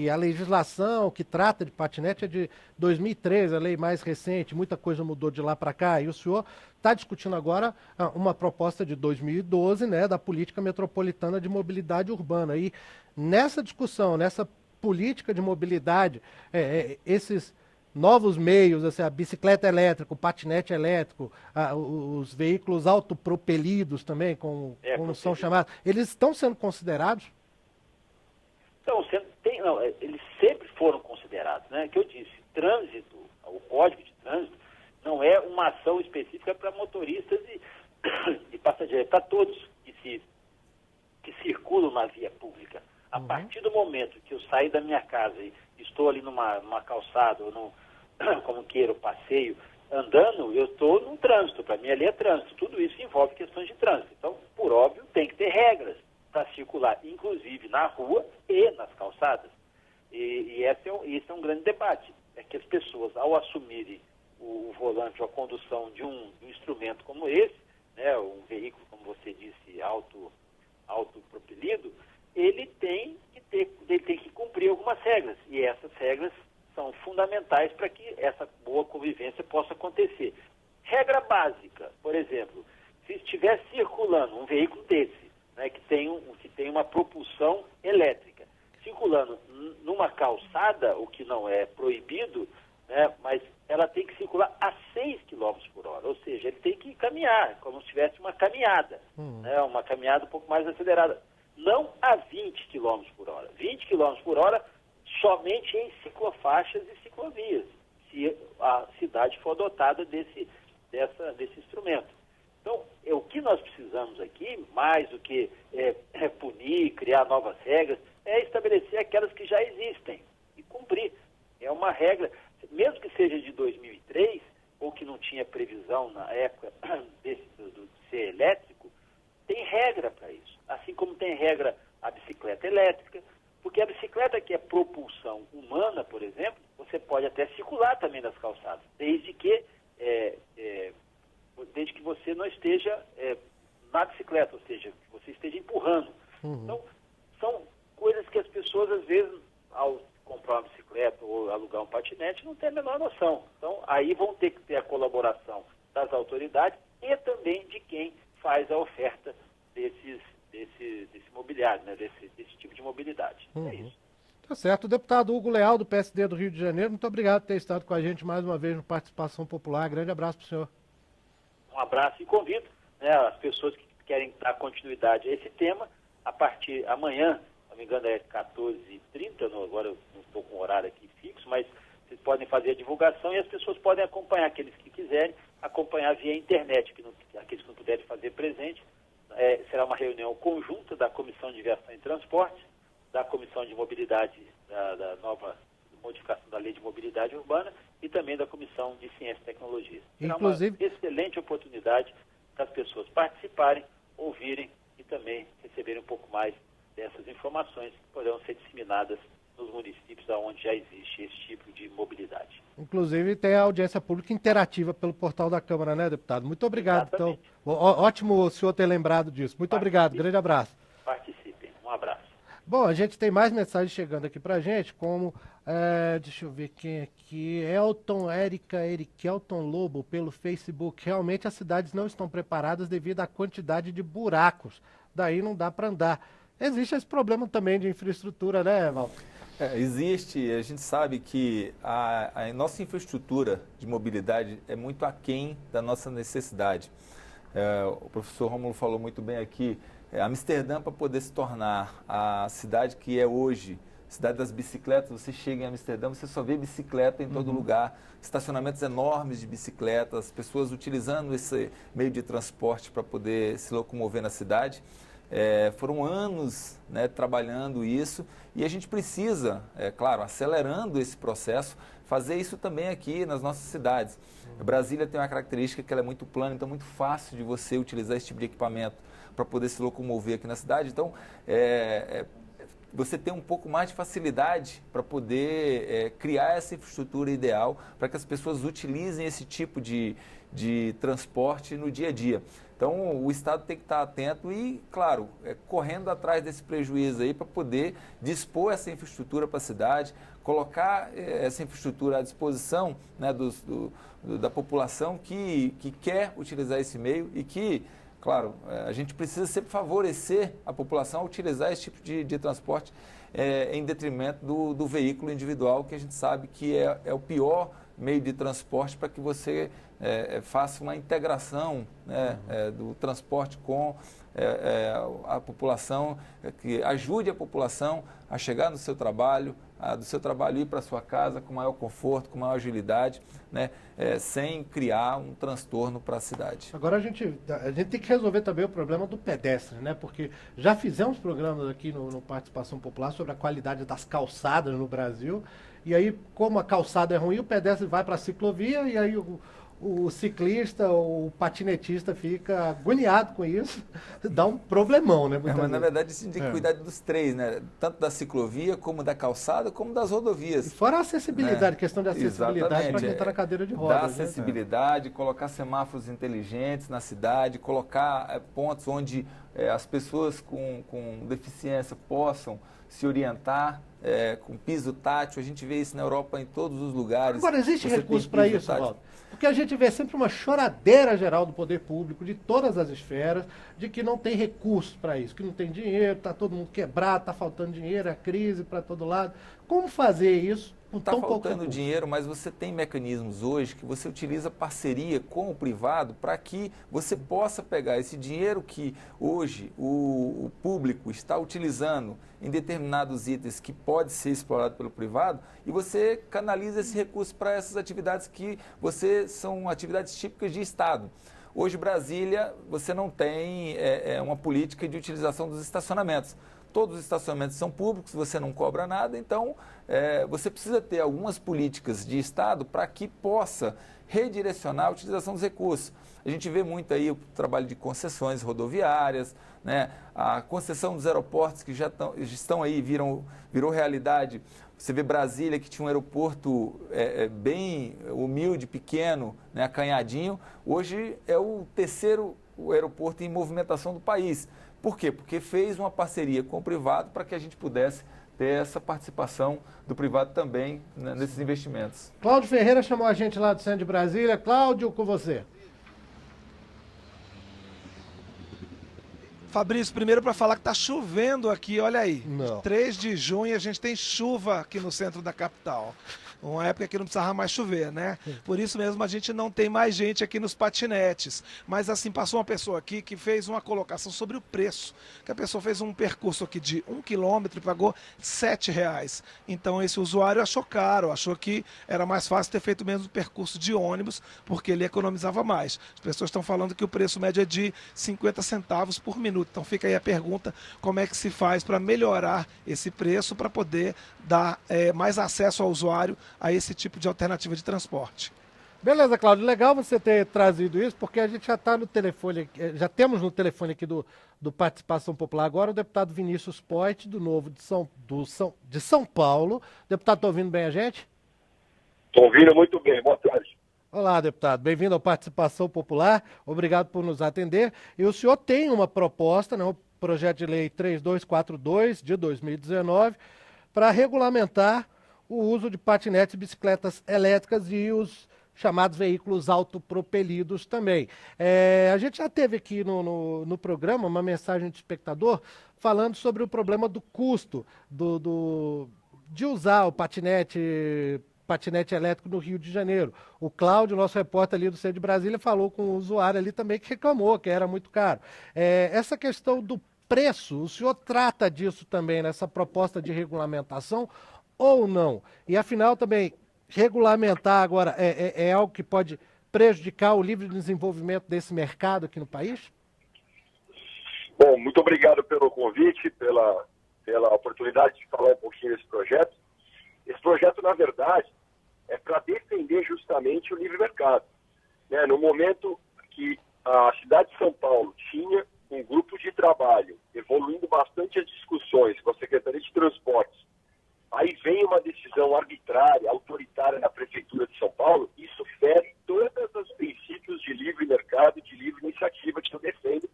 a legislação que trata de patinete é de 2013, a lei mais recente, muita coisa mudou de lá para cá, e o senhor está discutindo agora uma proposta de 2012, né, da política metropolitana de mobilidade urbana. E nessa discussão, nessa política de mobilidade, esses novos meios, assim, a bicicleta elétrica, o patinete elétrico, os veículos autopropelidos também, como são chamados, eles estão sendo considerados? Então, eles sempre foram considerados, né? Que eu disse, trânsito, o Código de Trânsito, não é uma ação específica para motoristas e passageiros, para todos que circulam na via pública. A partir do momento que eu saí da minha casa e estou ali numa calçada ou como queira, passeio, andando, eu estou num trânsito. Para mim ali é trânsito. Tudo isso envolve questões de trânsito. Então, por óbvio, tem que ter regras para circular, inclusive na rua e nas calçadas. E esse é um grande debate. É que as pessoas, ao assumirem o volante ou a condução de um instrumento como esse, né, um veículo, como você disse, autopropelido, ele tem que cumprir algumas regras. E essas regras são fundamentais para que essa boa convivência possa acontecer. Regra básica, por exemplo, se estiver circulando um veículo desse, né, que tem uma propulsão elétrica, circulando numa calçada, o que não é proibido, né, mas ela tem que circular a 6 km por hora, ou seja, ele tem que caminhar, como se tivesse uma caminhada, né, uma caminhada um pouco mais acelerada, não a 20 km por hora. 20 km por hora somente em ciclofaixas e ciclovias, se a cidade for dotada desse instrumento. Então, o que nós precisamos aqui, mais do que punir, criar novas regras, é estabelecer aquelas que já existem e cumprir. É uma regra, mesmo que seja de 2003, ou que não tinha previsão na época do ser elétrico, tem regra para isso. Assim como tem regra a bicicleta elétrica, porque a bicicleta que é propulsão humana, por exemplo, você pode até circular também nas calçadas, desde que você não esteja na bicicleta, ou seja, que você esteja empurrando. Então, são coisas que as pessoas, às vezes, ao comprar uma bicicleta ou alugar um patinete, não têm a menor noção. Então, aí vão ter que ter a colaboração das autoridades e também de quem faz a oferta desse mobiliário, né, desse tipo de mobilidade. É isso. Tá certo. Deputado Hugo Leal, do PSD do Rio de Janeiro, muito obrigado por ter estado com a gente mais uma vez no Participação Popular. Grande abraço para o senhor. Um abraço e convido, né, as pessoas que querem dar continuidade a esse tema, a partir de amanhã, se não me engano é 14h30, agora eu não estou com o horário aqui fixo, mas vocês podem fazer a divulgação e as pessoas podem acompanhar, aqueles que quiserem, acompanhar via internet, aqueles que não puderem fazer presente. Será uma reunião conjunta da Comissão de Viação e Transporte, da Comissão de Mobilidade, da nova modificação da Lei de Mobilidade Urbana e também da Comissão de Ciência e Tecnologia. Será Inclusive... uma excelente oportunidade para as pessoas participarem, ouvirem e também receberem um pouco mais dessas informações que poderão ser disseminadas nos municípios onde já existe esse tipo de mobilidade. Inclusive tem a audiência pública interativa pelo portal da Câmara, né, deputado? Muito obrigado. Exatamente. Então, ótimo o senhor ter lembrado disso. Muito obrigado, grande abraço. Participem, um abraço. Bom, a gente tem mais mensagens chegando aqui pra gente, como, deixa eu ver quem aqui, Erikelton Lobo, pelo Facebook. Realmente as cidades não estão preparadas devido à quantidade de buracos, daí não dá para andar. existe esse problema também de infraestrutura, né, Walter? Existe, a gente sabe que a nossa infraestrutura de mobilidade é muito aquém da nossa necessidade. O professor Rômulo falou muito bem aqui, Amsterdã, para poder se tornar a cidade que é hoje, cidade das bicicletas, você chega em Amsterdã, você só vê bicicleta em todo lugar, estacionamentos enormes de bicicletas, pessoas utilizando esse meio de transporte para poder se locomover na cidade. Foram anos, né, trabalhando isso e a gente precisa, claro, acelerando esse processo, fazer isso também aqui nas nossas cidades. Brasília tem uma característica que ela é muito plana, então é muito fácil de você utilizar esse tipo de equipamento para poder se locomover aqui na cidade. Então, você tem um pouco mais de facilidade para poder criar essa infraestrutura ideal para que as pessoas utilizem esse tipo de transporte no dia a dia. Então, o Estado tem que estar atento e, claro, correndo atrás desse prejuízo aí para poder dispor essa infraestrutura para a cidade, colocar essa infraestrutura à disposição, né, da população que quer utilizar esse meio e que, claro, a gente precisa sempre favorecer a população a utilizar esse tipo de transporte em detrimento do veículo individual, que a gente sabe que é o pior meio de transporte para que você faça uma integração, né, do transporte com a população, que ajude a população a chegar no seu trabalho, do seu trabalho ir para a sua casa com maior conforto, com maior agilidade, né, sem criar um transtorno para a cidade. Agora a gente tem que resolver também o problema do pedestre, né? Porque já fizemos programas aqui no Participação Popular sobre a qualidade das calçadas no Brasil, e aí, como a calçada é ruim, o pedestre vai para a ciclovia e aí o ciclista, o patinetista fica agoniado com isso, dá um problemão, né? Mas na verdade você tem que cuidar dos três, né? Tanto da ciclovia, como da calçada, como das rodovias. E fora a acessibilidade, né? Questão de acessibilidade para quem está na cadeira de rodas. Dar acessibilidade, colocar semáforos inteligentes na cidade, colocar pontos onde as pessoas com deficiência possam se orientar, com piso tátil. A gente vê isso na Europa em todos os lugares. Agora, existe recurso para isso, Walter? Porque a gente vê sempre uma choradeira geral do poder público, de todas as esferas, de que não tem recurso para isso, que não tem dinheiro, está todo mundo quebrado, está faltando dinheiro, é crise para todo lado. Como fazer isso com tão pouco recurso? Está faltando dinheiro, mas você tem mecanismos hoje que você utiliza parceria com o privado para que você possa pegar esse dinheiro que hoje o público está utilizando em determinados itens que pode ser explorado pelo privado e você canaliza esse recurso para essas atividades que são atividades típicas de Estado. Hoje, Brasília, você não tem uma política de utilização dos estacionamentos. Todos os estacionamentos são públicos, você não cobra nada, então você precisa ter algumas políticas de Estado para que possa redirecionar a utilização dos recursos. A gente vê muito aí o trabalho de concessões rodoviárias, né? A concessão dos aeroportos que já estão aí, virou realidade. Você vê Brasília, que tinha um aeroporto bem humilde, pequeno, né, acanhadinho, hoje é o terceiro aeroporto em movimentação do país. Por quê? Porque fez uma parceria com o privado para que a gente pudesse ter essa participação do privado também, né, nesses investimentos. Cláudio Ferreira chamou a gente lá do centro de Brasília. Cláudio, com você. Fabrício, primeiro para falar que está chovendo aqui, olha aí. Não. 3 de junho a gente tem chuva aqui no centro da capital. Uma época que não precisava mais chover, né? Por isso mesmo a gente não tem mais gente aqui nos patinetes. Mas assim, passou uma pessoa aqui que fez uma colocação sobre o preço. Que a pessoa fez um percurso aqui de 1 quilômetro e pagou R$7. Então esse usuário achou caro, achou que era mais fácil ter feito mesmo o percurso de ônibus, porque ele economizava mais. As pessoas estão falando que o preço médio é de 50 centavos por minuto. Então fica aí a pergunta, como é que se faz para melhorar esse preço, para poder dar mais acesso ao usuário a esse tipo de alternativa de transporte. Beleza, Cláudio, legal você ter trazido isso, porque a gente já está no telefone, já temos no telefone aqui do Participação Popular agora o deputado Vinícius Poit, do Novo de São Paulo. Deputado, está ouvindo bem a gente? Estou ouvindo muito bem, boa tarde. Olá, deputado, bem-vindo ao Participação Popular, obrigado por nos atender. E o senhor tem uma proposta, né, o projeto de lei 3242 de 2019, para regulamentar o uso de patinetes e bicicletas elétricas e os chamados veículos autopropelidos também. A gente já teve aqui no programa uma mensagem de espectador falando sobre o problema do custo de usar o patinete elétrico no Rio de Janeiro. O Cláudio, nosso repórter ali do Centro de Brasília, falou com o usuário ali também que reclamou que era muito caro. Essa questão do preço, o senhor trata disso também nessa proposta de regulamentação ou não? E afinal também, regulamentar agora é algo que pode prejudicar o livre desenvolvimento desse mercado aqui no país? Bom, muito obrigado pelo convite, pela oportunidade de falar um pouquinho desse projeto. Esse projeto, na verdade, é para defender justamente o livre mercado. No momento que a cidade de São Paulo tinha um grupo de trabalho evoluindo bastante as discussões com a Secretaria de Transportes, aí vem uma decisão arbitrária, autoritária da Prefeitura de São Paulo, isso fere todos os princípios de livre mercado, de livre iniciativa que eu defendo,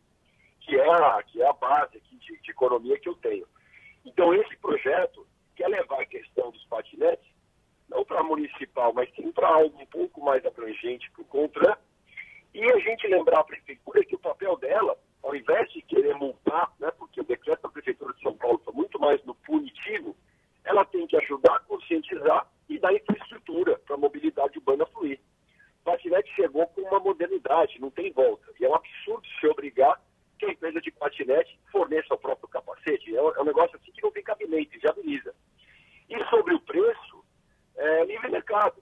que é a base aqui de economia que eu tenho. Então, esse projeto quer levar a questão dos patinetes, não para municipal, mas sim para algo um pouco mais abrangente para o CONTRAN, e a gente lembrar a Prefeitura que o papel dela, ao invés de querer multar, porque o decreto da Prefeitura de São Paulo foi muito mais no punitivo, ela tem que ajudar a conscientizar e dar infraestrutura para a mobilidade urbana fluir. O patinete chegou com uma modernidade, não tem volta. E é um absurdo se obrigar que a empresa de patinete forneça o próprio capacete. É um negócio assim que não tem cabimento, viabiliza. E sobre o preço, livre mercado.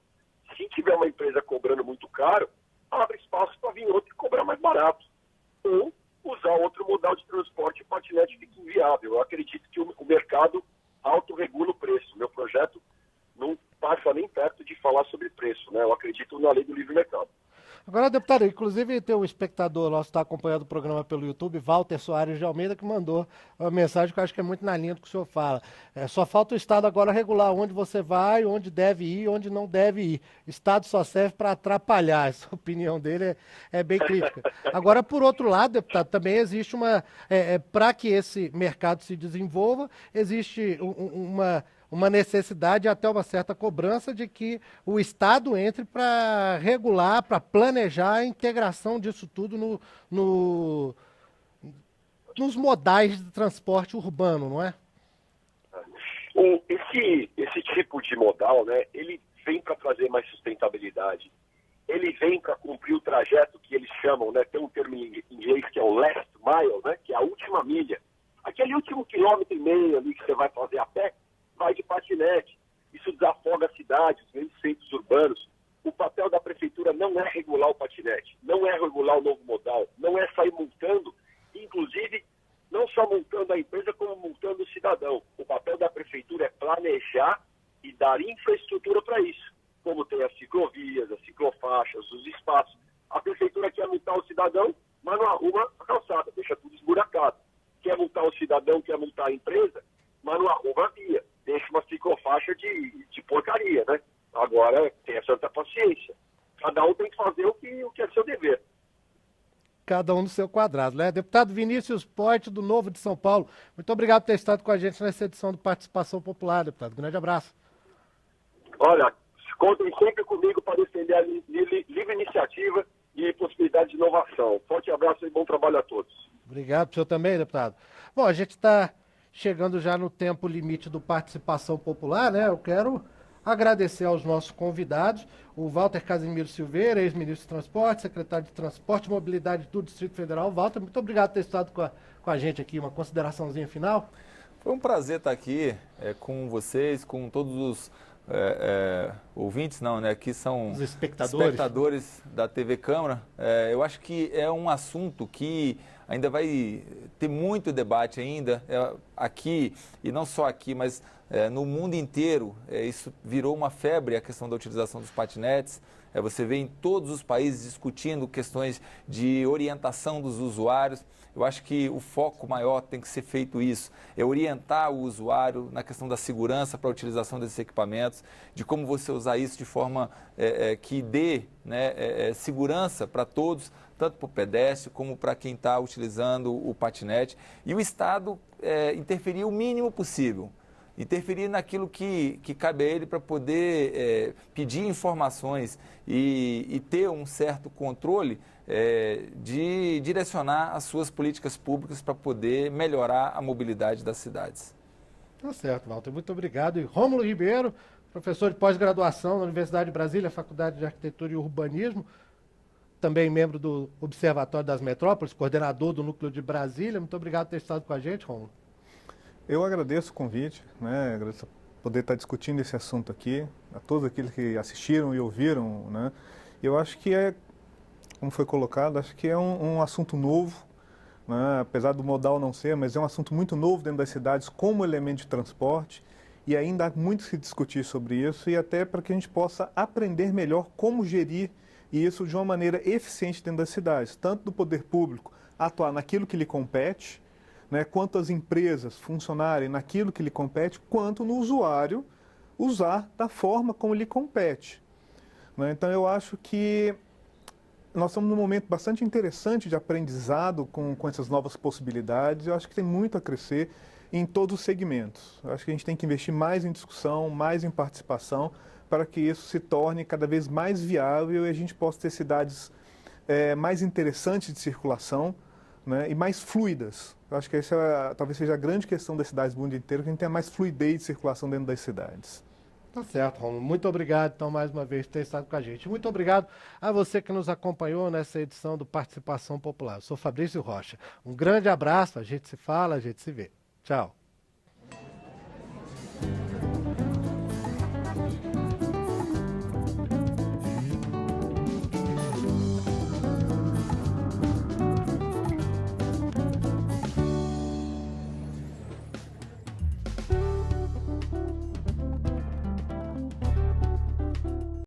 Se tiver uma empresa cobrando muito caro, abre espaço para vir outro e cobrar mais barato. Ou usar outro modal de transporte e o patinete fica inviável. Eu acredito que o mercado autorregula o preço. Meu projeto não passa nem perto de falar sobre preço. Eu acredito na lei do livre mercado. Agora, deputado, inclusive tem um espectador nosso que está acompanhando o programa pelo YouTube, Walter Soares de Almeida, que mandou uma mensagem que eu acho que é muito na linha do que o senhor fala. Só falta o Estado agora regular onde você vai, onde deve ir, onde não deve ir. Estado só serve para atrapalhar. Essa opinião dele é bem crítica. Agora, por outro lado, deputado, também existe para que esse mercado se desenvolva, existe uma necessidade, até uma certa cobrança de que o Estado entre para regular, para planejar a integração disso tudo nos modais de transporte urbano, não é? Esse tipo de modal, ele vem para trazer mais sustentabilidade. Ele vem para cumprir o trajeto que eles chamam, tem um termo em inglês que é o last mile, que é a última milha. Aquele último quilômetro e meio ali que você vai fazer a pé, vai de patinete. Isso desafoga a cidade, os grandes centros urbanos. O papel da Prefeitura não é regular o patinete, não é regular o novo modal, não é sair multando, inclusive não só multando a empresa, como multando o cidadão. O papel da Prefeitura é planejar e dar infraestrutura para isso, como tem as ciclovias, as ciclofaixas, os espaços. A Prefeitura quer multar o cidadão, mas não arruma a calçada, deixa tudo esburacado. Quer multar o cidadão, quer multar a empresa, mas não arruma a via. Deixa uma ciclofaixa de porcaria, Agora, tenha certa paciência. Cada um tem que fazer o que é seu dever. Cada um no seu quadrado, Deputado Vinícius Poit, do Novo de São Paulo, muito obrigado por ter estado com a gente nessa edição do Participação Popular, deputado. Grande abraço. Olha, contem sempre comigo para defender a livre iniciativa e possibilidade de inovação. Forte abraço e bom trabalho a todos. Obrigado, para o senhor também, deputado. Bom, a gente está chegando já no tempo limite do Participação Popular, Eu quero agradecer aos nossos convidados, o Walter Casimiro Silveira, ex-ministro de Transporte, secretário de Transporte e Mobilidade do Distrito Federal. Walter, muito obrigado por ter estado com a gente aqui. Uma consideraçãozinha final? Foi um prazer estar aqui com vocês, com todos os ouvintes, aqui são os espectadores da TV Câmara. Eu acho que é um assunto que ainda vai ter muito debate ainda, aqui, e não só aqui, mas no mundo inteiro. Isso virou uma febre, a questão da utilização dos patinetes. Você vê em todos os países discutindo questões de orientação dos usuários. Eu acho que o foco maior tem que ser feito isso, é orientar o usuário na questão da segurança para a utilização desses equipamentos, de como você usar isso de forma que dê segurança para todos, tanto para o pedestre como para quem está utilizando o patinete. E o Estado interferir o mínimo possível. interferir naquilo que cabe a ele para poder pedir informações e ter um certo controle de direcionar as suas políticas públicas para poder melhorar a mobilidade das cidades. Tá certo, Walter. Muito obrigado. E Rômulo Ribeiro, professor de pós-graduação na Universidade de Brasília, Faculdade de Arquitetura e Urbanismo, também membro do Observatório das Metrópoles, coordenador do Núcleo de Brasília. Muito obrigado por ter estado com a gente, Rômulo. Eu agradeço o convite, né? Agradeço poder estar discutindo esse assunto aqui, a todos aqueles que assistiram e ouviram, né? Eu acho que como foi colocado, acho que é um assunto novo, né? Apesar do modal não ser, mas é um assunto muito novo dentro das cidades como elemento de transporte, e ainda há muito que discutir sobre isso, e até para que a gente possa aprender melhor como gerir isso de uma maneira eficiente dentro das cidades, tanto do poder público atuar naquilo que lhe compete, né, quanto as empresas funcionarem naquilo que lhe compete, quanto no usuário usar da forma como lhe compete. Né? Então eu acho que nós estamos num momento bastante interessante de aprendizado com essas novas possibilidades. Eu acho que tem muito a crescer em todos os segmentos. Eu acho que a gente tem que investir mais em discussão, mais em participação, para que isso se torne cada vez mais viável e a gente possa ter cidades mais interessantes de circulação, né, e mais fluidas. Eu acho que essa talvez seja a grande questão das cidades do mundo inteiro, que a gente tenha mais fluidez de circulação dentro das cidades. Tá certo, Romulo. Muito obrigado, então, mais uma vez, por ter estado com a gente. Muito obrigado a você que nos acompanhou nessa edição do Participação Popular. Eu sou Fabrício Rocha. Um grande abraço, a gente se fala, a gente se vê. Tchau.